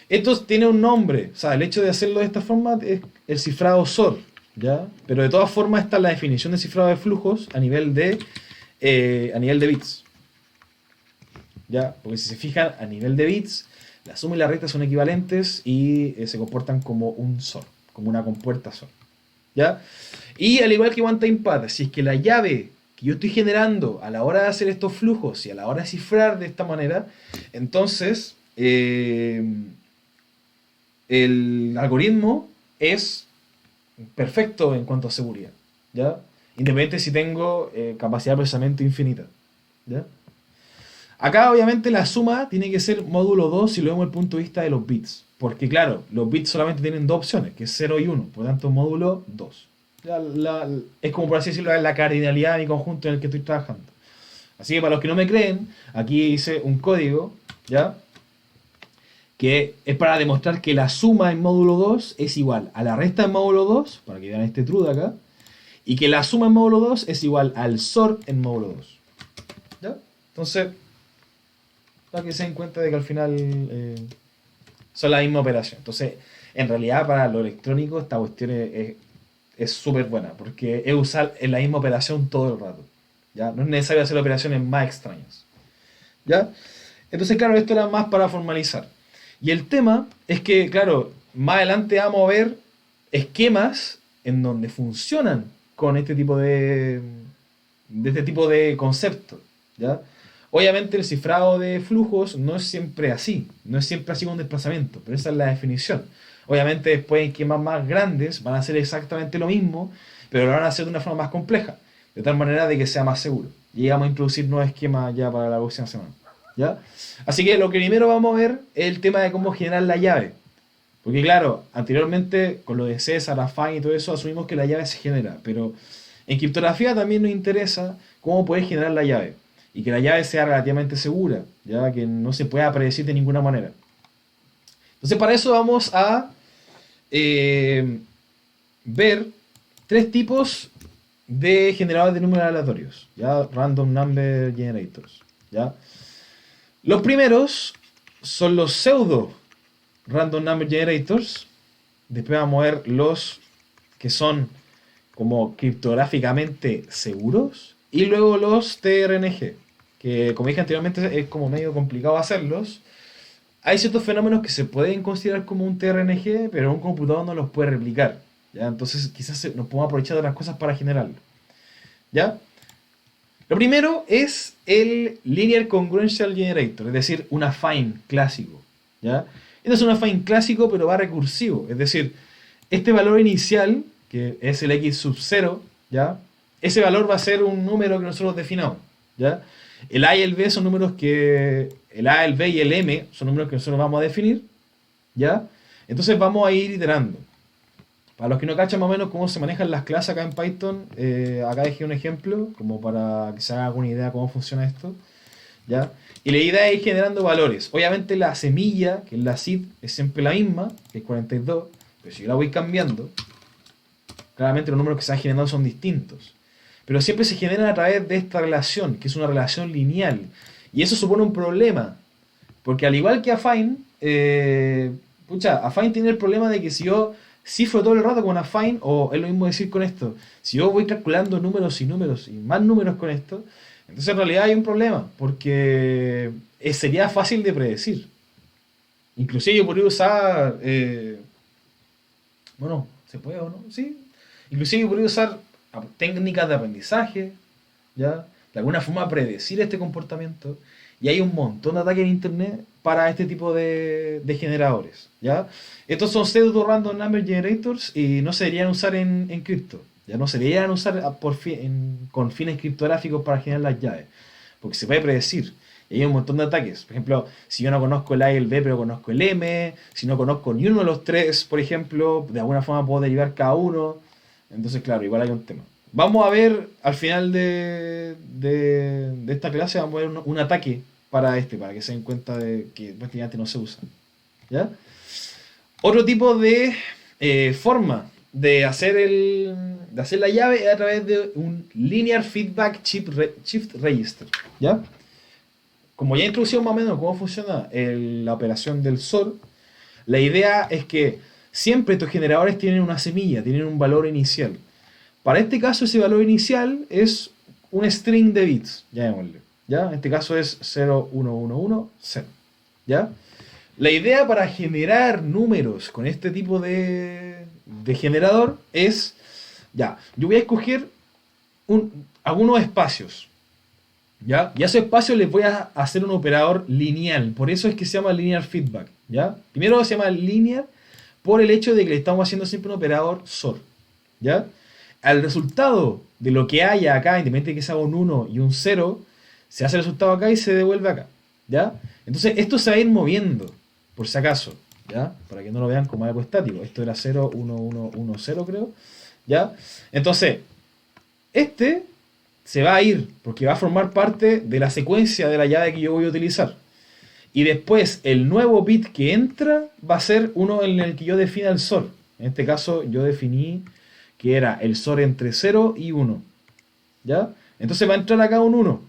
Esto tiene un nombre, o sea, el hecho de hacerlo de esta forma es el cifrado SOR, ¿ya? Pero de todas formas esta es la definición de cifrado de flujos a nivel de bits, ¿ya? Porque si se fijan, a nivel de bits, la suma y la resta son equivalentes y se comportan como un SOR, como una compuerta SOR, ¿ya? Y al igual que OneTimePad, si es que la llave que yo estoy generando a la hora de hacer estos flujos y a la hora de cifrar de esta manera, entonces el algoritmo es perfecto en cuanto a seguridad, ¿ya? Independiente si tengo capacidad de procesamiento infinita, ¿ya? Acá obviamente la suma tiene que ser módulo 2 si lo vemos desde el punto de vista de los bits, porque claro, los bits solamente tienen dos opciones, que es 0 y 1, por lo tanto módulo 2. Es como por así decirlo, la cardinalidad de mi conjunto en el que estoy trabajando. Así que para los que no me creen, aquí hice un código, ¿ya? Que es para demostrar que la suma en módulo 2 es igual a la resta en módulo 2, para que vean este true de acá, y que la suma en módulo 2 es igual al SOR en módulo 2. ¿Ya? Entonces, para que se den cuenta de que al final son la misma operación. Entonces, en realidad para lo electrónico esta cuestión es súper buena, porque es usar la misma operación todo el rato. ¿Ya? No es necesario hacer operaciones más extrañas. ¿Ya? Entonces, claro, esto era más para formalizar. Y el tema es que, claro, más adelante vamos a ver esquemas en donde funcionan con este tipo de conceptos, ¿ya? Obviamente el cifrado de flujos no es siempre así, no es siempre así con desplazamiento, pero esa es la definición. Obviamente después en esquemas más grandes van a hacer exactamente lo mismo, pero lo van a hacer de una forma más compleja, de tal manera de que sea más seguro. Y vamos a introducir nuevos esquemas ya para la próxima semana, ¿ya? Así que lo que primero vamos a ver es el tema de cómo generar la llave. Porque claro, anteriormente con lo de César, Afán y todo eso, asumimos que la llave se genera, pero en criptografía también nos interesa cómo poder generar la llave. Y que la llave sea relativamente segura, ya que no se pueda predecir de ninguna manera. Entonces para eso vamos a ver tres tipos de generadores de números aleatorios, ¿ya? Random Number Generators, ¿ya? Los primeros son los pseudo Random Number Generators. Después vamos a ver los que son como criptográficamente seguros. Y luego los TRNG, que como dije anteriormente es como medio complicado hacerlos. Hay ciertos fenómenos que se pueden considerar como un TRNG, pero un computador no los puede replicar, ¿ya? Entonces quizás nos podemos aprovechar de las cosas para generarlo, ¿ya? Lo primero es el Linear Congruential Generator, es decir, un affine clásico, ¿ya? Este es un affine clásico, pero va recursivo, es decir, este valor inicial, que es el x sub 0, ¿ya? Ese valor va a ser un número que nosotros definamos, ¿ya? El A y el B son números que... El A, el B y el M son números que nosotros vamos a definir, ¿ya? Entonces vamos a ir iterando. Para los que no cachan más o menos cómo se manejan las clases acá en Python, acá dejé un ejemplo, como para que se haga alguna idea de cómo funciona esto, ¿ya? Y la idea es ir generando valores. Obviamente la semilla, que es la seed, es siempre la misma, que es 42, pero si yo la voy cambiando, claramente los números que se van generando son distintos. Pero siempre se generan a través de esta relación, que es una relación lineal. Y eso supone un problema. Porque al igual que Affine, Affine tiene el problema de que si yo cifro todo el rato con Affine, o es lo mismo decir con esto, si yo voy calculando números y números y más números con esto, entonces en realidad hay un problema. Porque sería fácil de predecir. Inclusive yo podría usar... bueno, ¿se puede o no? Sí. Inclusive yo podría usar técnicas de aprendizaje, ¿ya? De alguna forma predecir este comportamiento. Y hay un montón de ataques en internet para este tipo de generadores, ¿ya? Estos son pseudo random number generators y no se deberían usar en cripto. Ya no se deberían usar con fines criptográficos para generar las llaves. Porque se puede predecir. Y hay un montón de ataques. Por ejemplo, si yo no conozco el A y el B, pero conozco el M, si no conozco ni uno de los tres, por ejemplo, de alguna forma puedo derivar cada uno. Entonces, claro, igual hay un tema. Vamos a ver al final de esta clase, vamos a ver un ataque para que se den cuenta de que prácticamente no se usa, ¿ya? Otro tipo de forma de hacer la llave es a través de un Linear Feedback Shift Register, ¿ya? Como ya introducimos más o menos cómo funciona la operación del SOR, la idea es que siempre estos generadores tienen una semilla, tienen un valor inicial. Para este caso, ese valor inicial es un string de bits, llamémosle, ¿ya? En este caso es 0, 1, 1, 1, 0, ¿ya? La idea para generar números con este tipo de generador es, ya, yo voy a escoger algunos espacios, ¿ya? Y a esos espacios les voy a hacer un operador lineal, por eso es que se llama linear feedback, ¿ya? Primero se llama linear por el hecho de que le estamos haciendo siempre un operador SOR, ¿ya? Al resultado de lo que haya acá, independientemente de que sea un 1 y un 0, se hace el resultado acá y se devuelve acá, ¿ya? Entonces esto se va a ir moviendo, por si acaso, ¿ya? Para que no lo vean como algo estático. Esto era 0, 1, 1, 1, 0, creo, ¿ya? Entonces, este se va a ir, porque va a formar parte de la secuencia de la llave que yo voy a utilizar. Y después, el nuevo bit que entra va a ser uno en el que yo defina el SOR. En este caso, yo definí que era el SOR entre 0 y 1, ¿ya? Entonces va a entrar acá un 1.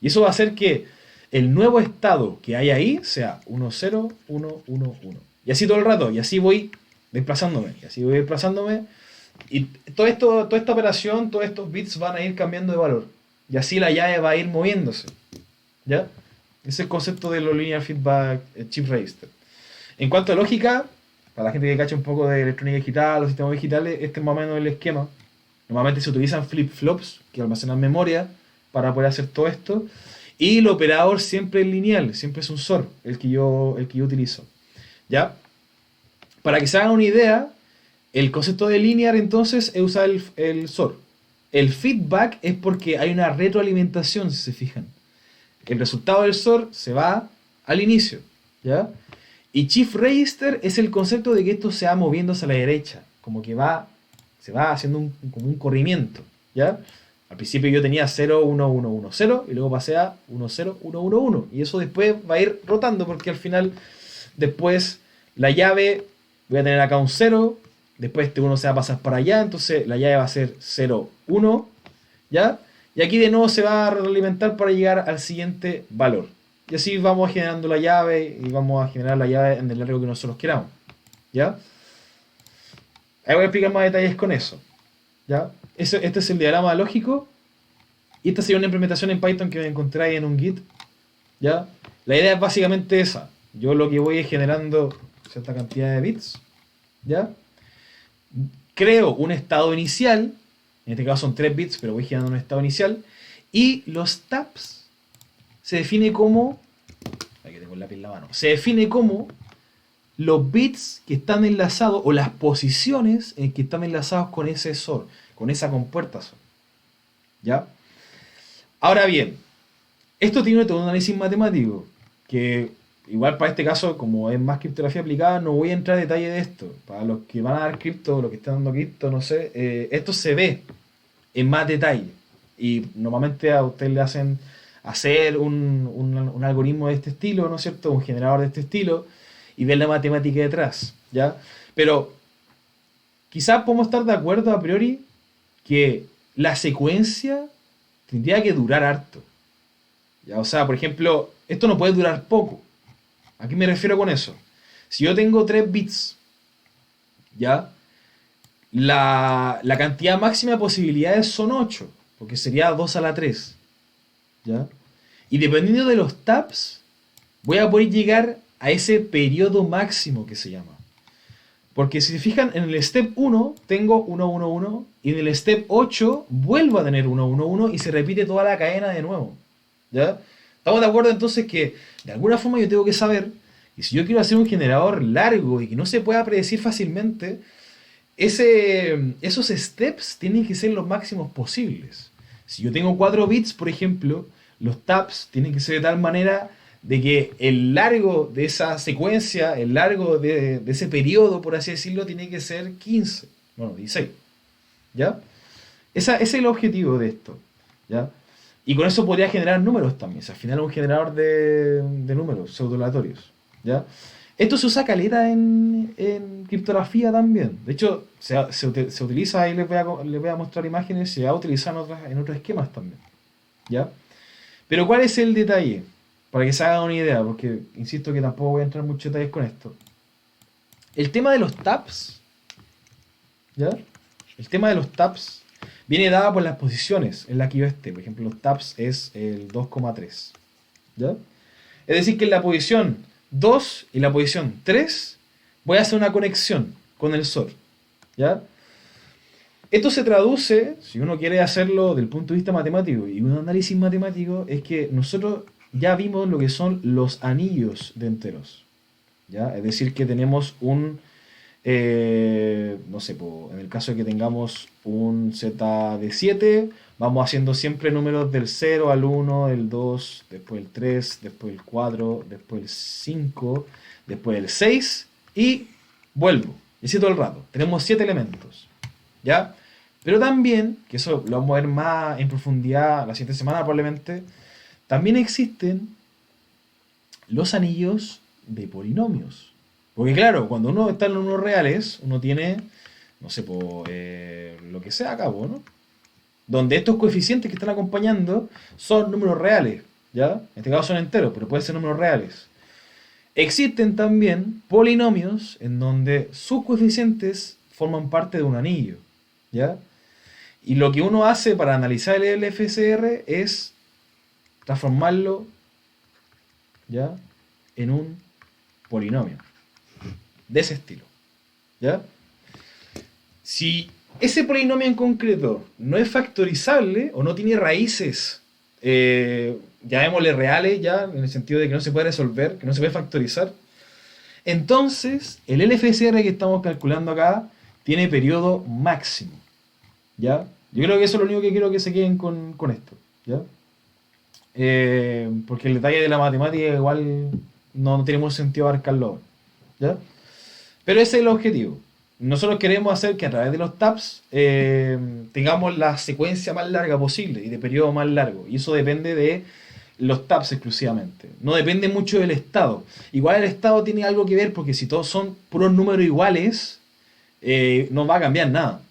Y eso va a hacer que el nuevo estado que hay ahí sea 1, 0, 1, 1, 1. Y así todo el rato. Y así voy desplazándome. Y toda esta operación, todos estos bits van a ir cambiando de valor. Y así la llave va a ir moviéndose, ¿ya? Ese es el concepto de los Linear Feedback Chip Register. En cuanto a lógica, para la gente que cacha un poco de electrónica digital o sistemas digitales, este es más o menos el esquema. Normalmente se utilizan flip-flops que almacenan memoria para poder hacer todo esto. Y el operador siempre es lineal, siempre es un SOR el que yo utilizo, ¿ya? Para que se hagan una idea, el concepto de linear entonces es usar el SOR. El feedback es porque hay una retroalimentación, si se fijan. El resultado del SOR se va al inicio, ¿ya? Y Shift Register es el concepto de que esto se va moviendo hacia la derecha, como que se va haciendo como un corrimiento, ¿ya? Al principio yo tenía 0, 1, 1, 1, 0 y luego pasé a 1, 0, 1, 1, 1. Y eso después va a ir rotando porque al final, después, la llave, voy a tener acá un 0, después este 1 se va a pasar para allá, entonces la llave va a ser 0, 1, ¿ya? Y aquí de nuevo se va a retroalimentar para llegar al siguiente valor. Y así vamos generando la llave y vamos a generar la llave en el largo que nosotros queramos, ¿ya? Ahí voy a explicar más detalles con eso, ¿ya? Este es el diagrama lógico y esta sería una implementación en Python que encontráis en un Git, ¿ya? La idea es básicamente esa. Yo lo que voy es generando cierta cantidad de bits, ¿ya? Creo un estado inicial, en este caso son 3 bits, pero voy generando un estado inicial, y los tabs se define como, aquí tengo el lápiz en la mano, se define como los bits que están enlazados, o las posiciones en que están enlazados con ese SOR, con esa compuerta SOR, ¿ya? Ahora bien, esto tiene todo un análisis matemático, que igual para este caso, como es más criptografía aplicada, no voy a entrar en detalle de esto. Para los que van a dar cripto, los que están dando cripto, no sé, esto se ve en más detalle. Y normalmente a ustedes le hacen hacer un algoritmo de este estilo, ¿no es cierto? Un generador de este estilo, y ver la matemática detrás, ¿ya? Pero quizás podemos estar de acuerdo a priori que la secuencia tendría que durar harto, ¿ya? O sea, por ejemplo, esto no puede durar poco. ¿A qué me refiero con eso? Si yo tengo 3 bits, ¿ya? La cantidad máxima de posibilidades son 8, porque sería 2 a la 3, ¿ya? Y dependiendo de los tabs, voy a poder llegar a ese periodo máximo que se llama. Porque si se fijan, en el step 1 tengo 1, 1, 1, y en el step 8 vuelvo a tener 1, 1, 1, y se repite toda la cadena de nuevo, ¿ya? Estamos de acuerdo entonces que de alguna forma yo tengo que saber, y si yo quiero hacer un generador largo y que no se pueda predecir fácilmente, esos steps tienen que ser los máximos posibles. Si yo tengo 4 bits, por ejemplo, los tabs tienen que ser de tal manera de que el largo de esa secuencia, el largo de ese periodo, por así decirlo, tiene que ser 15, bueno, 16, ¿ya? Ese es el objetivo de esto, ¿ya? Y con eso podría generar números también. O sea, al final es un generador de números pseudo-aleatorios, ¿ya? Esto se usa caleta en criptografía también. De hecho, se utiliza, ahí les voy a mostrar imágenes, se va a utilizar en otros esquemas también, ¿ya? Pero ¿cuál es el detalle? Para que se hagan una idea, porque insisto que tampoco voy a entrar en muchos detalles con esto. El tema de los tabs, ¿ya? El tema de los tabs viene dada por las posiciones en las que yo esté. Por ejemplo, los tabs es el 2,3, ¿ya? Es decir, que en la posición 2 y la posición 3 voy a hacer una conexión con el SOR, ¿ya? Esto se traduce, si uno quiere hacerlo desde el punto de vista matemático y un análisis matemático, es que nosotros ya vimos lo que son los anillos de enteros, ¿ya? Es decir, que tenemos un, no sé, en el caso de que tengamos un Z de 7, vamos haciendo siempre números del 0 al 1, el 2, después el 3, después el 4, después el 5, después el 6 y vuelvo. Y así todo el rato. Tenemos 7 elementos, ¿ya? Pero también, que eso lo vamos a ver más en profundidad la siguiente semana probablemente, también existen los anillos de polinomios. Porque claro, cuando uno está en los números reales, uno tiene, no sé, lo que sea acá, ¿no? Donde estos coeficientes que están acompañando son números reales, ¿ya? En este caso son enteros, pero pueden ser números reales. Existen también polinomios en donde sus coeficientes forman parte de un anillo, ¿ya? Y lo que uno hace para analizar el LFSR es transformarlo, ¿ya?, en un polinomio de ese estilo, ¿ya? Si ese polinomio en concreto no es factorizable o no tiene raíces, llamémosle reales ya, en el sentido de que no se puede resolver, que no se puede factorizar, entonces el LFSR que estamos calculando acá tiene periodo máximo, ¿ya? Yo creo que eso es lo único que quiero que se queden con esto, ¿ya? Porque el detalle de la matemática igual no tiene mucho sentido abarcarlo ahora, ¿ya? Pero ese es el objetivo. Nosotros queremos hacer que a través de los tabs tengamos la secuencia más larga posible y de periodo más largo. Y eso depende de los tabs exclusivamente. No depende mucho del estado. Igual el estado tiene algo que ver porque si todos son puros números iguales, no va a cambiar nada,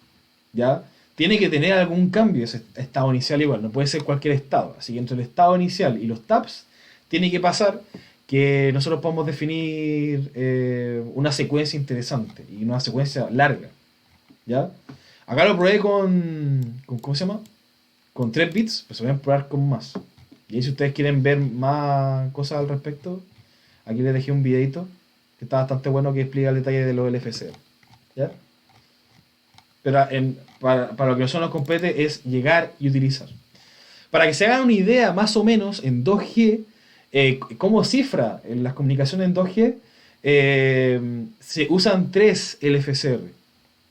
¿ya? Tiene que tener algún cambio ese estado inicial igual, no puede ser cualquier estado. Así que entre el estado inicial y los taps, tiene que pasar que nosotros podamos definir una secuencia interesante y una secuencia larga, ¿ya? Acá lo probé con ¿cómo se llama? Con 3 bits, pues se voy a probar con más. Y ahí si ustedes quieren ver más cosas al respecto, aquí les dejé un videito que está bastante bueno que explica el detalle de los LFCR, ¿ya? Pero para lo que nosotros nos compete es llegar y utilizar. Para que se hagan una idea más o menos en 2G, cómo cifra en las comunicaciones en 2G, se usan 3 LFCR,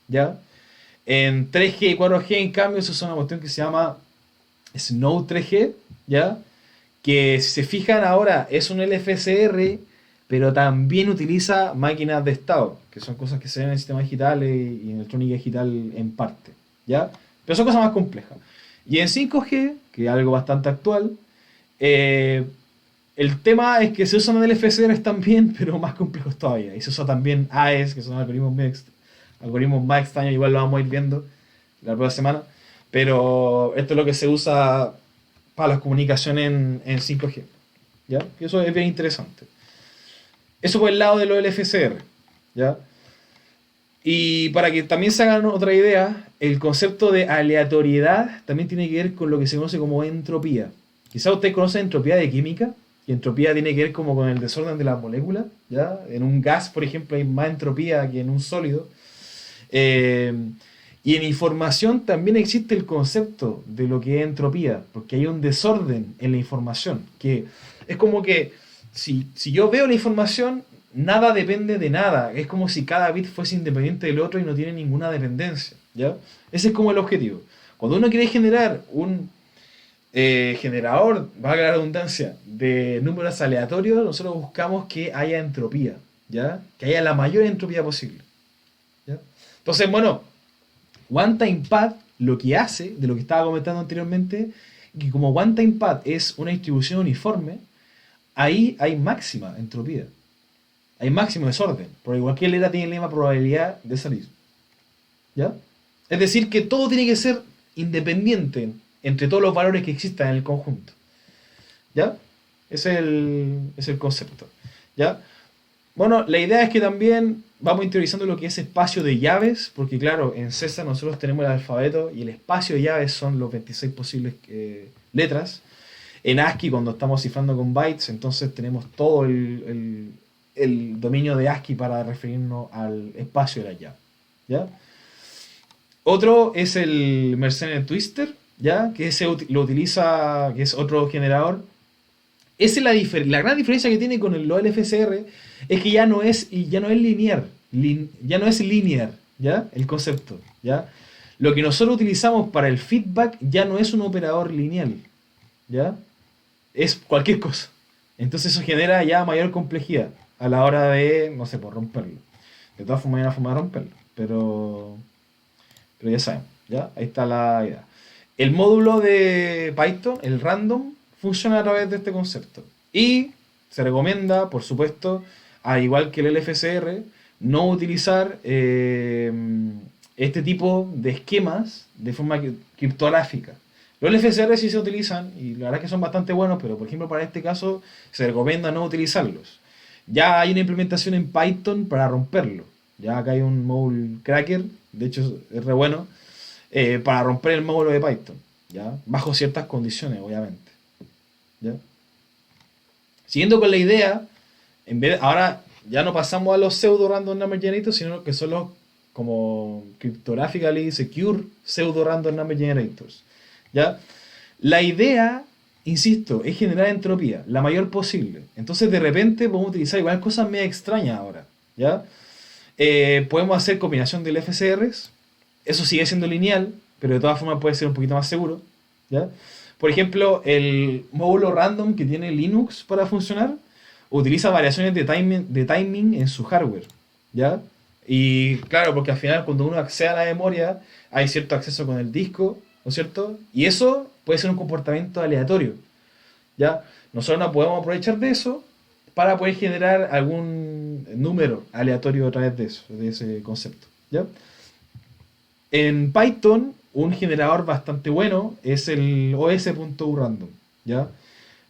¿ya? En 3G y 4G, en cambio, se usa una cuestión que se llama Snow 3G, ¿ya? Que si se fijan ahora es un LFCR, pero también utiliza máquinas de estado, que son cosas que se ven en sistemas digitales y en electrónica digital en parte, ¿ya? Pero son cosas más complejas. Y en 5G, que es algo bastante actual, el tema es que se usan LFCRs también, pero más complejos todavía. Y se usa también AES, que son algoritmos más extraños, igual lo vamos a ir viendo la próxima semana. Pero esto es lo que se usa para las comunicaciones en 5G, ¿ya? Y eso es bien interesante. Eso por el lado de los LFCR, ¿ya? Y para que también se hagan otra idea, el concepto de aleatoriedad también tiene que ver con lo que se conoce como entropía. Quizás ustedes conocen entropía de química, y entropía tiene que ver como con el desorden de las moléculas, ¿ya? En un gas, por ejemplo, hay más entropía que en un sólido. Y en información también existe el concepto de lo que es entropía, porque hay un desorden en la información, que es como que si yo veo la información, nada depende de nada. Es como si cada bit fuese independiente del otro y no tiene ninguna dependencia, ¿ya? Ese es como el objetivo. Cuando uno quiere generar un generador, valga la redundancia, de números aleatorios, nosotros buscamos que haya entropía, ¿ya? Que haya la mayor entropía posible, ¿ya? Entonces, bueno, OneTimePad lo que hace, de lo que estaba comentando anteriormente, que como OneTimePad es una distribución uniforme, ahí hay máxima entropía. Hay máximo desorden, porque cualquier letra tiene la misma probabilidad de salir, ¿ya? Es decir, que todo tiene que ser independiente entre todos los valores que existan en el conjunto, ¿ya? Ese es el concepto, ¿ya? Bueno, la idea es que también vamos interiorizando lo que es espacio de llaves, porque claro, en César nosotros tenemos el alfabeto y el espacio de llaves son los 26 posibles letras. En ASCII, cuando estamos cifrando con bytes, entonces tenemos todo el dominio de ASCII para referirnos al espacio de la llave, ¿ya? Otro es el Mersenne Twister, ¿ya? Que ese lo utiliza, que es otro generador. Esa es la gran diferencia que tiene con los LFCR, es que ya no es lineal, ya no es lineal, ¿ya? El concepto, ¿ya? Lo que nosotros utilizamos para el feedback ya no es un operador lineal, ¿ya? Es cualquier cosa. Entonces eso genera ya mayor complejidad a la hora de, no sé, por romperlo. De todas formas hay una forma de romperlo, pero ya saben, ¿ya? Ahí está la idea. El módulo de Python, el random, funciona a través de este concepto. Y se recomienda, por supuesto, al igual que el LFCR, no utilizar este tipo de esquemas de forma criptográfica. Los LFCR sí se utilizan y la verdad es que son bastante buenos, pero por ejemplo para este caso se recomienda no utilizarlos. Ya hay una implementación en Python para romperlo. Ya acá hay un módulo cracker, de hecho es re bueno, para romper el módulo de Python, ¿ya? Bajo ciertas condiciones, obviamente, ¿ya? Siguiendo con la idea, ahora ya no pasamos a los pseudo random number generators, sino que son los como cryptographically secure pseudo random number generators, ¿ya? La idea, insisto, es generar entropía, la mayor posible. Entonces de repente podemos utilizar igual cosas medio extrañas ahora, ¿ya? Podemos hacer combinación de LFCRs. Eso sigue siendo lineal, pero de todas formas puede ser un poquito más seguro, ¿ya? Por ejemplo, el módulo random que tiene Linux para funcionar utiliza variaciones de timing en su hardware, ¿ya? Y claro, porque al final cuando uno accede a la memoria hay cierto acceso con el disco, ¿no es cierto? Y eso puede ser un comportamiento aleatorio, ¿ya? Nosotros no podemos aprovechar de eso para poder generar algún número aleatorio a través de eso, de ese concepto, ¿ya? En Python, un generador bastante bueno es el os.urandom, ¿ya?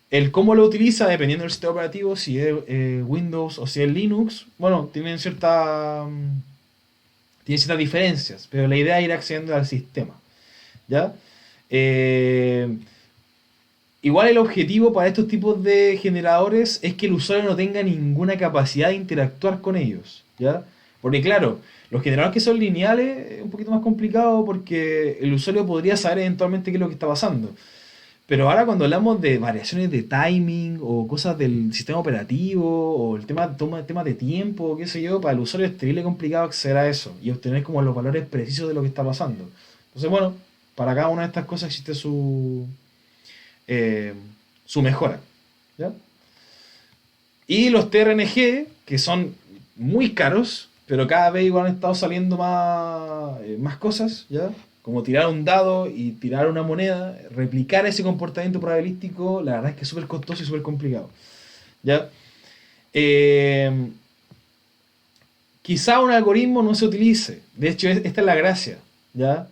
El cómo lo utiliza, dependiendo del sistema operativo, si es Windows o si es Linux, bueno, tienen ciertas diferencias, pero la idea es ir accediendo al sistema, ¿ya? Eh, Igual el objetivo para estos tipos de generadores es que el usuario no tenga ninguna capacidad de interactuar con ellos, ¿ya? Porque claro, los generadores que son lineales es un poquito más complicado porque el usuario podría saber eventualmente qué es lo que está pasando. Pero ahora cuando hablamos de variaciones de timing o cosas del sistema operativo o el tema de tiempo, qué sé yo, para el usuario es terrible complicado acceder a eso y obtener como los valores precisos de lo que está pasando. Entonces, bueno, para cada una de estas cosas existe eh, su mejora, ¿ya? Y los TRNG, que son muy caros, pero cada vez igual han estado saliendo más cosas, ¿ya? Como tirar un dado y tirar una moneda, replicar ese comportamiento probabilístico, la verdad es que es súper costoso y súper complicado, ¿ya? Eh, Quizá un algoritmo no se utilice, de hecho esta es la gracia, ¿ya?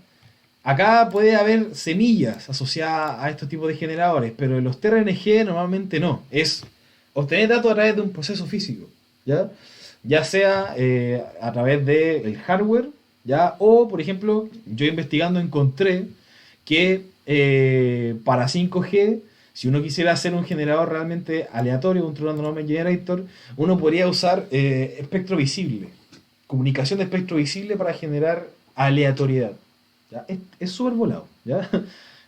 Acá puede haber semillas asociadas a estos tipos de generadores, pero en los TRNG normalmente no. Es obtener datos a través de un proceso físico, ¿ya? Ya sea a través del hardware, ¿ya? O, por ejemplo, yo investigando encontré que para 5G, si uno quisiera hacer un generador realmente aleatorio, un True Random Number Generator, uno podría usar espectro visible, comunicación de espectro visible para generar aleatoriedad. ¿Ya? Es súper volado, ¿ya?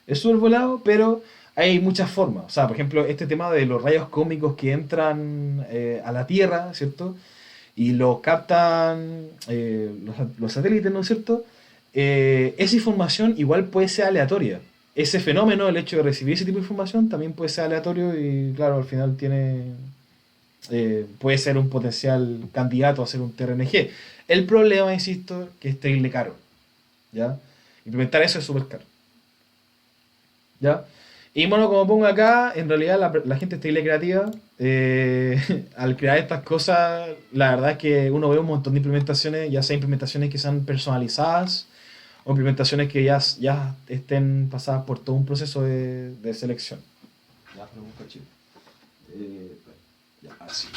Es súper volado, pero hay muchas formas. O sea, por ejemplo, este tema de los rayos cósmicos que entran a la Tierra, ¿cierto? Y los captan los satélites, ¿no es cierto? Esa información igual puede ser aleatoria. Ese fenómeno, el hecho de recibir ese tipo de información, también puede ser aleatorio y, claro, al final puede ser un potencial candidato a ser un TRNG. El problema, insisto, que es terrible caro, ¿ya? Implementar eso es súper caro, ¿ya? Y bueno, como pongo acá, en realidad la gente es terrible creativa. Al crear estas cosas, la verdad es que uno ve un montón de implementaciones, ya sea implementaciones que sean personalizadas o implementaciones que ya estén pasadas por todo un proceso de selección. Ya, pero un cachito. Ya, así.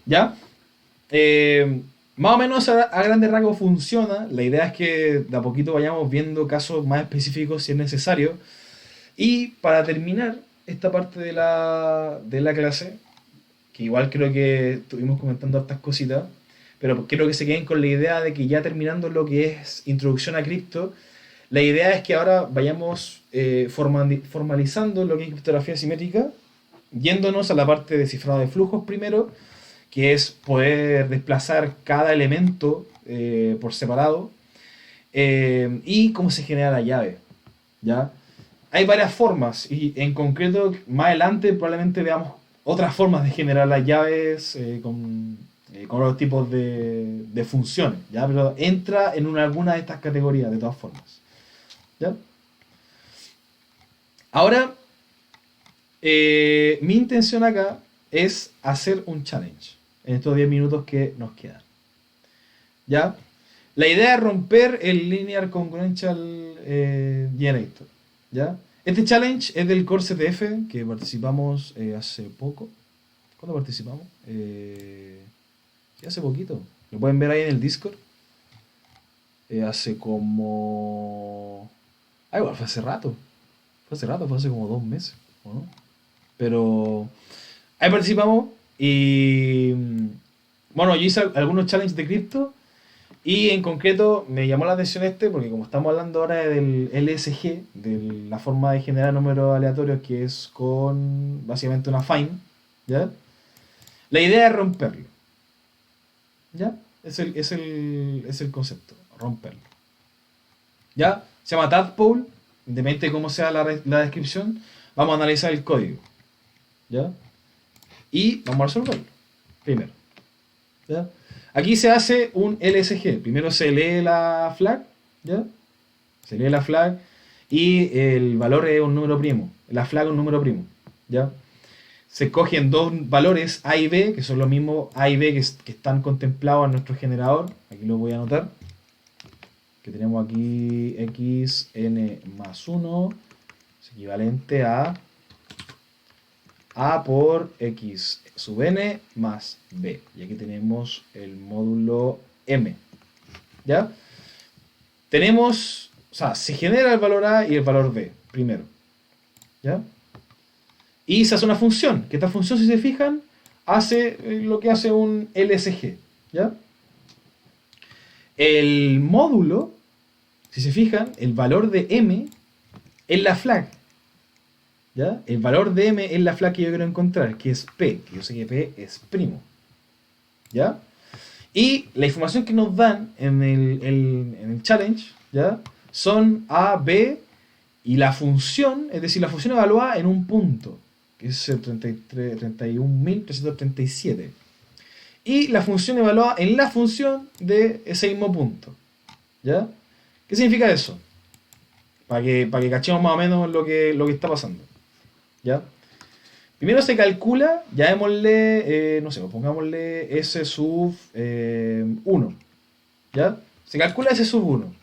¿Ya? Más o menos a grandes rasgos funciona. La idea es que de a poquito vayamos viendo casos más específicos si es necesario. Y para terminar esta parte de la clase, que igual creo que estuvimos comentando hartas cositas, pero quiero que se queden con la idea de que ya terminando lo que es introducción a cripto, la idea es que ahora vayamos formalizando lo que es criptografía simétrica, yéndonos a la parte de cifrado de flujos primero, que es poder desplazar cada elemento por separado, y cómo se genera la llave, ¿ya? Hay varias formas y en concreto más adelante probablemente veamos otras formas de generar las llaves con otros tipos de funciones, ¿ya? Pero entra en alguna de estas categorías de todas formas, ¿ya? Ahora, mi intención acá es hacer un challenge en estos 10 minutos que nos quedan, ¿ya? La idea es romper el Linear Congruential Generator, ¿ya? Este challenge es del Core CTF que participamos hace poco. ¿Cuándo participamos? Sí, hace poquito. Lo pueden ver ahí en el Discord. Hace como... Ah, igual fue hace rato. Fue hace como 2 meses, ¿o no? Pero ahí participamos y... Bueno, yo hice algunos challenges de cripto. Y en concreto me llamó la atención porque como estamos hablando ahora del LSG, de la forma de generar números aleatorios que es con básicamente una fine, ¿ya? La idea es romperlo, ¿ya? Es el concepto, romperlo. ¿Ya? Se llama tadpole, independientemente de cómo sea la descripción, vamos a analizar el código, ¿ya? Y vamos a resolverlo, primero, ¿ya? Aquí se hace un LSG. Primero se lee la flag, ¿ya? Se lee la flag y el valor es un número primo. La flag es un número primo, ¿ya? Se cogen dos valores A y B, que son los mismos A y B que están contemplados en nuestro generador. Aquí lo voy a anotar. Ok. que tenemos aquí xn más 1 es equivalente a por x sub n más b. Y aquí tenemos el módulo m. ¿Ya? Tenemos, o sea, se genera el valor a y el valor b, primero. ¿Ya? Y se hace una función, que esta función, si se fijan, hace lo que hace un LSG. ¿Ya? El módulo, si se fijan, el valor de m es la flag. ¿Ya? El valor de m es la flag que yo quiero encontrar, que es p, que yo sé que p es primo. ¿Ya? Y la información que nos dan en el challenge, ¿ya? Son a, b y la función, es decir, la función evaluada en un punto, que es el 31.337. Y la función evaluada en la función de ese mismo punto. ¿Ya? ¿Qué significa eso? Para que cachemos más o menos lo que está pasando. ¿Ya? Primero se calcula, llamémosle, no sé, pongámosle S sub 1. ¿Ya? Se calcula S sub 1.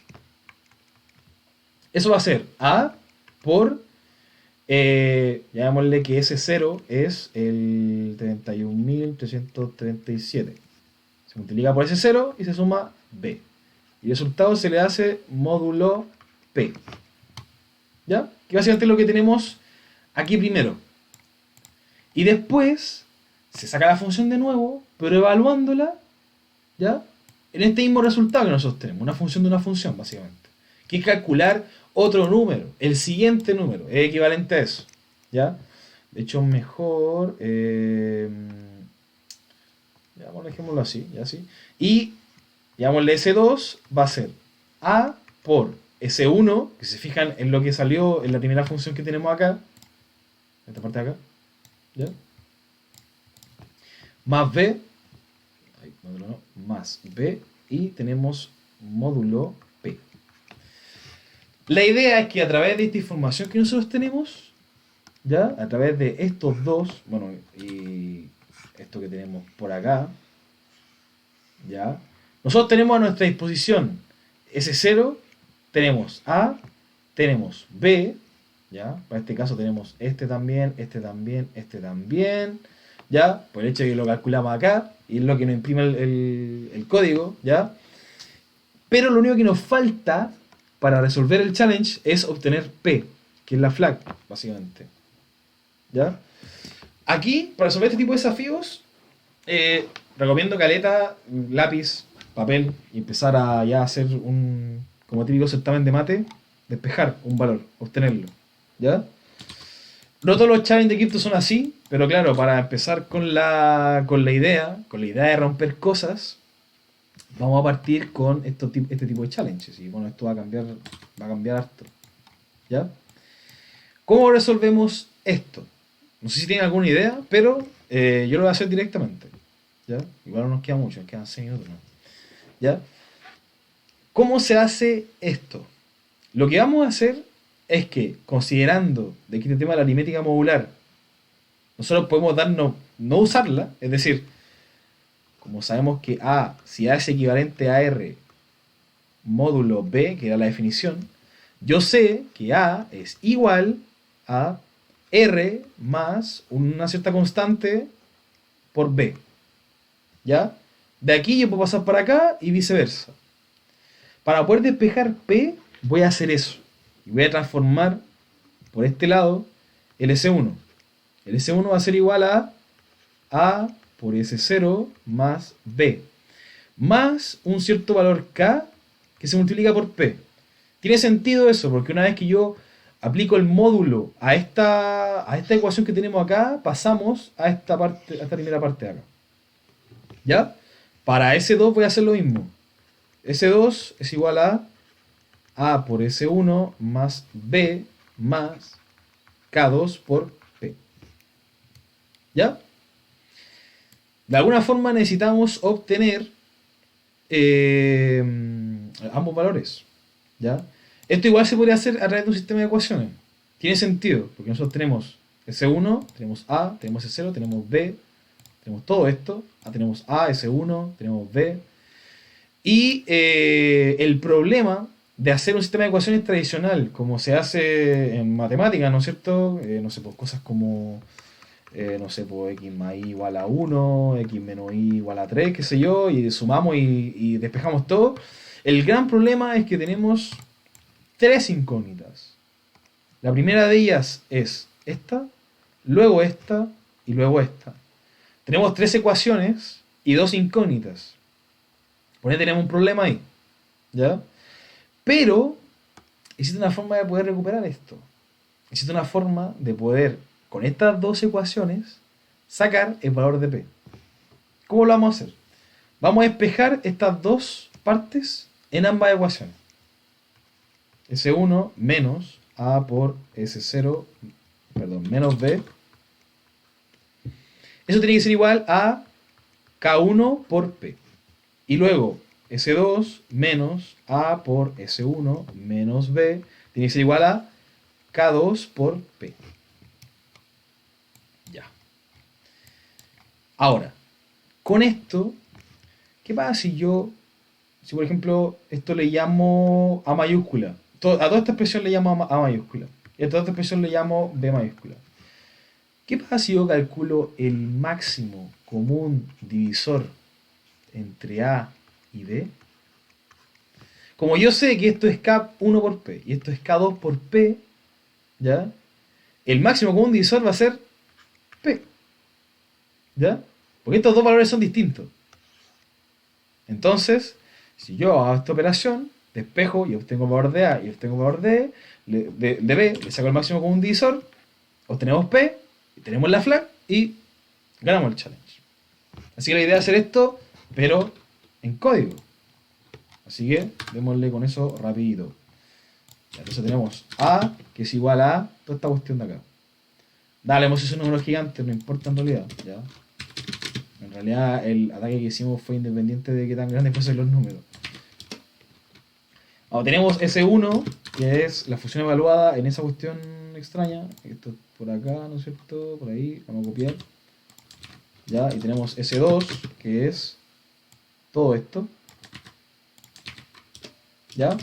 Eso va a ser A por, llamémosle que S0 es el 31.337. Se multiplica por S0 y se suma B. Y el resultado se le hace módulo P. ¿Ya? Que básicamente es lo que tenemos aquí primero. Y después se saca la función de nuevo, pero evaluándola, ¿ya? En este mismo resultado que nosotros tenemos, una función de una función, básicamente. Que es calcular otro número, el siguiente número, es equivalente a eso, ¿ya? De hecho, mejor, ya, bueno, dejémoslo así, ya así. Y, llamémosle S2, va a ser A por S1, que se fijan en lo que salió en la primera función que tenemos acá, esta parte de acá, ¿ya? Más B, ahí, módulo no, más B, y tenemos módulo P. La idea es que a través de esta información que nosotros tenemos, ¿ya? A través de estos dos, bueno, y esto que tenemos por acá, ¿ya? Nosotros tenemos a nuestra disposición S0, tenemos A, tenemos B, ¿ya? Para este caso tenemos este también, este también, este también, ¿ya? Por el hecho de que lo calculamos acá, y es lo que nos imprime el código, ¿ya? Pero lo único que nos falta para resolver el challenge es obtener P, que es la flag, básicamente. ¿Ya? Aquí, para resolver este tipo de desafíos, recomiendo caleta, lápiz, papel, y empezar a ya hacer un, como típico certamen de mate, despejar un valor, obtenerlo. ¿Ya? No todos los challenges de cripto son así, pero claro, para empezar con la idea de romper cosas, vamos a partir con este tipo de challenges. Y bueno, esto va a cambiar harto. ¿Ya? ¿Cómo resolvemos esto? No sé si tienen alguna idea, pero yo lo voy a hacer directamente. ¿Ya? Igual no nos queda mucho, nos quedan 6 minutos, ¿no? ¿Ya? ¿Cómo se hace esto? Lo que vamos a hacer es que, considerando de que este tema de la aritmética modular, nosotros podemos darnos, no usarla, es decir, como sabemos que A, si A es equivalente a R módulo B, que era la definición, yo sé que A es igual a R más una cierta constante por B. ¿Ya? De aquí yo puedo pasar para acá y viceversa. Para poder despejar P, voy a hacer eso. Y voy a transformar por este lado el S1. El S1 va a ser igual a A por S0 más B. Más un cierto valor K que se multiplica por P. Tiene sentido eso, porque una vez que yo aplico el módulo a esta ecuación que tenemos acá, pasamos a esta primera parte de acá. ¿Ya? Para S2 voy a hacer lo mismo. S2 es igual a por S1 más B más K2 por P. ¿Ya? De alguna forma necesitamos obtener ambos valores. ¿Ya? Esto igual se podría hacer a través de un sistema de ecuaciones. Tiene sentido, porque nosotros tenemos S1, tenemos A, tenemos S0, tenemos B, tenemos todo esto. Tenemos A, S1, tenemos B. Y el problema de hacer un sistema de ecuaciones tradicional, como se hace en matemáticas, ¿no es cierto? No sé, pues cosas como, no sé, pues x más y igual a 1, x menos y igual a 3, qué sé yo, y sumamos y despejamos todo. El gran problema es que tenemos tres incógnitas. La primera de ellas es esta, luego esta y luego esta. Tenemos tres ecuaciones y dos incógnitas. Por ahí tenemos un problema ahí. ¿Ya? Pero existe una forma de poder recuperar esto. Existe una forma de poder, con estas dos ecuaciones, sacar el valor de P. ¿Cómo lo vamos a hacer? Vamos a despejar estas dos partes en ambas ecuaciones. S1 menos A por S0, perdón, menos B. Eso tiene que ser igual a K1 por P. Y luego S2 menos A por S1 menos B tiene que ser igual a K2 por P. Ya. Ahora, con esto, ¿qué pasa si por ejemplo, esto le llamo A mayúscula? A toda esta expresión le llamo A mayúscula. Y a toda esta expresión le llamo B mayúscula. ¿Qué pasa si yo calculo el máximo común divisor entre A y B? Como yo sé que esto es K1 por P y esto es K2 por P, ¿ya? El máximo común divisor va a ser P, ¿ya? Porque estos dos valores son distintos. Entonces, si yo hago esta operación, despejo y obtengo el valor de A y obtengo el valor de B, le saco el máximo común divisor, obtenemos P, y tenemos la flag y ganamos el challenge. Así que la idea es hacer esto, pero en código. Así que démosle con eso rapidito. Entonces tenemos A, que es igual a toda esta cuestión de acá. Dale, hemos hecho un número gigante, no importa en realidad. ¿Ya? En realidad el ataque que hicimos fue independiente de qué tan grandes fuesen los números. Ahora tenemos S1, que es la función evaluada en esa cuestión extraña. Esto es por acá, ¿no es cierto? Por ahí, vamos a copiar. ¿Ya? Y tenemos S2, que es todo esto. ¿Ya?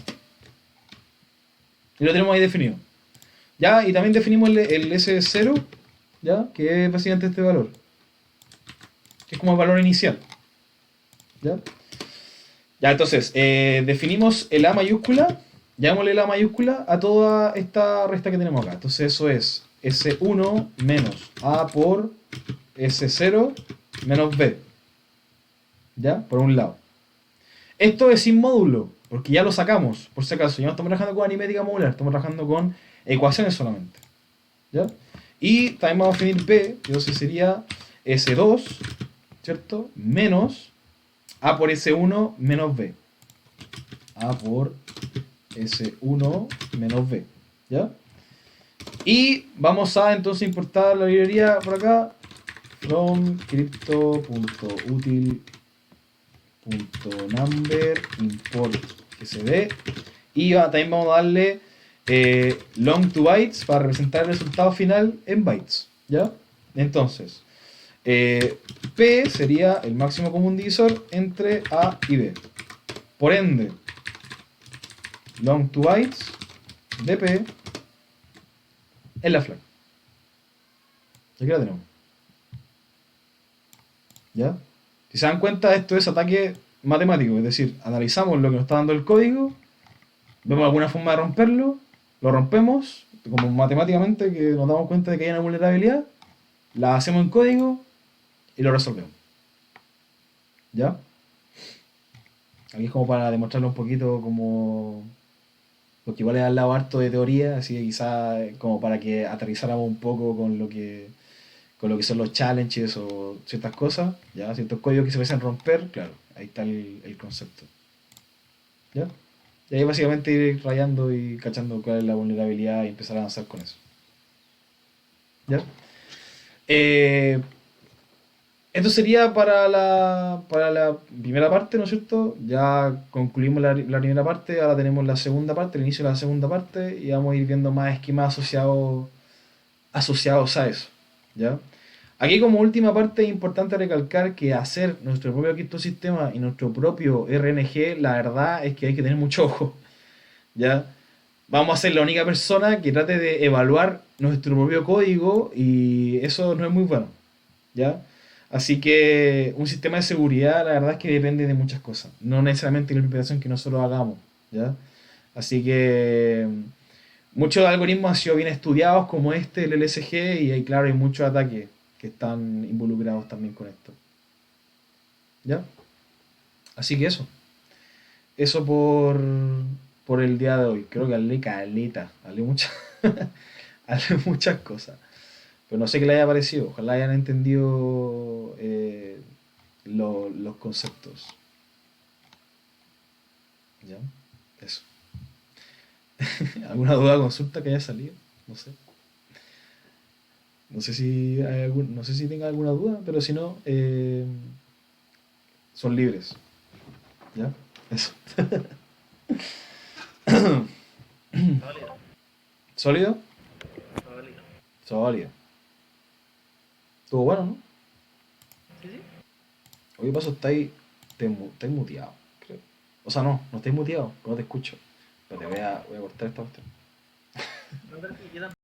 Y lo tenemos ahí definido. ¿Ya? Y también definimos el S0, ¿ya? Que es básicamente este valor. Que es como el valor inicial. ¿Ya? Ya, entonces, definimos el A mayúscula. Llamémosle el A mayúscula a toda esta resta que tenemos acá. Entonces eso es S1 menos A por S0 menos B. ¿Ya? Por un lado. Esto es sin módulo, porque ya lo sacamos, por si acaso. Ya no estamos trabajando con aritmética modular, estamos trabajando con ecuaciones solamente. ¿Ya? Y también vamos a definir B, que entonces sería S2, ¿cierto? Menos A por S1 menos B. A por S1 menos B. ¿Ya? Y vamos a entonces importar la librería por acá. From crypto.util.number import sd. Y también vamos a darle long to bytes para representar el resultado final en bytes. ¿Ya? Entonces, P sería el máximo común divisor entre A y B. Por ende, long to bytes de P es la flag. Aquí la tenemos. ¿Ya? Si se dan cuenta, esto es ataque matemático, es decir, analizamos lo que nos está dando el código, vemos alguna forma de romperlo, lo rompemos, como matemáticamente que nos damos cuenta de que hay una vulnerabilidad, la hacemos en código y lo resolvemos. ¿Ya? Aquí es como para demostrarlo un poquito como... Porque igual le han dado harto de teoría, así que quizás como para que aterrizáramos un poco con lo que son los challenges o ciertas cosas, ¿ya? Ciertos códigos que se pueden romper, claro, ahí está el concepto. ¿Ya? Y ahí básicamente ir rayando y cachando cuál es la vulnerabilidad y empezar a avanzar con eso. ¿Ya? Esto sería para la primera parte, ¿no es cierto? Ya concluimos la primera parte, ahora tenemos la segunda parte, el inicio de la segunda parte, y vamos a ir viendo más esquemas asociados a eso. ¿Ya? Aquí como última parte es importante recalcar que hacer nuestro propio criptosistema y nuestro propio RNG, la verdad es que hay que tener mucho ojo. ¿ya? Vamos a ser la única persona que trate de evaluar nuestro propio código y eso no es muy bueno, ¿ya? Así que un sistema de seguridad, la verdad es que depende de muchas cosas, no necesariamente de la implementación que nosotros hagamos, ¿ya? Así que muchos algoritmos han sido bien estudiados como este, el LSG, y hay, claro, hay muchos ataques que están involucrados también con esto, ¿ya? Así que eso por el día de hoy. Creo que hablé caleta, hablé muchas, hablé muchas cosas. Pero no sé qué le haya parecido. Ojalá hayan entendido los conceptos. ¿Ya? Eso. ¿Alguna duda o consulta que haya salido? No sé. No sé si no sé si tenga alguna duda, pero si no, son libres. ¿Ya? Eso. Válido, ¿Sólido? válido. Sólido. Estuvo bueno, ¿no? Sí, sí. Hoy paso estáis muteado, creo. O sea, no estáis muteado, no te escucho. Pero voy a cortar esta cuestión. No, pero es que yo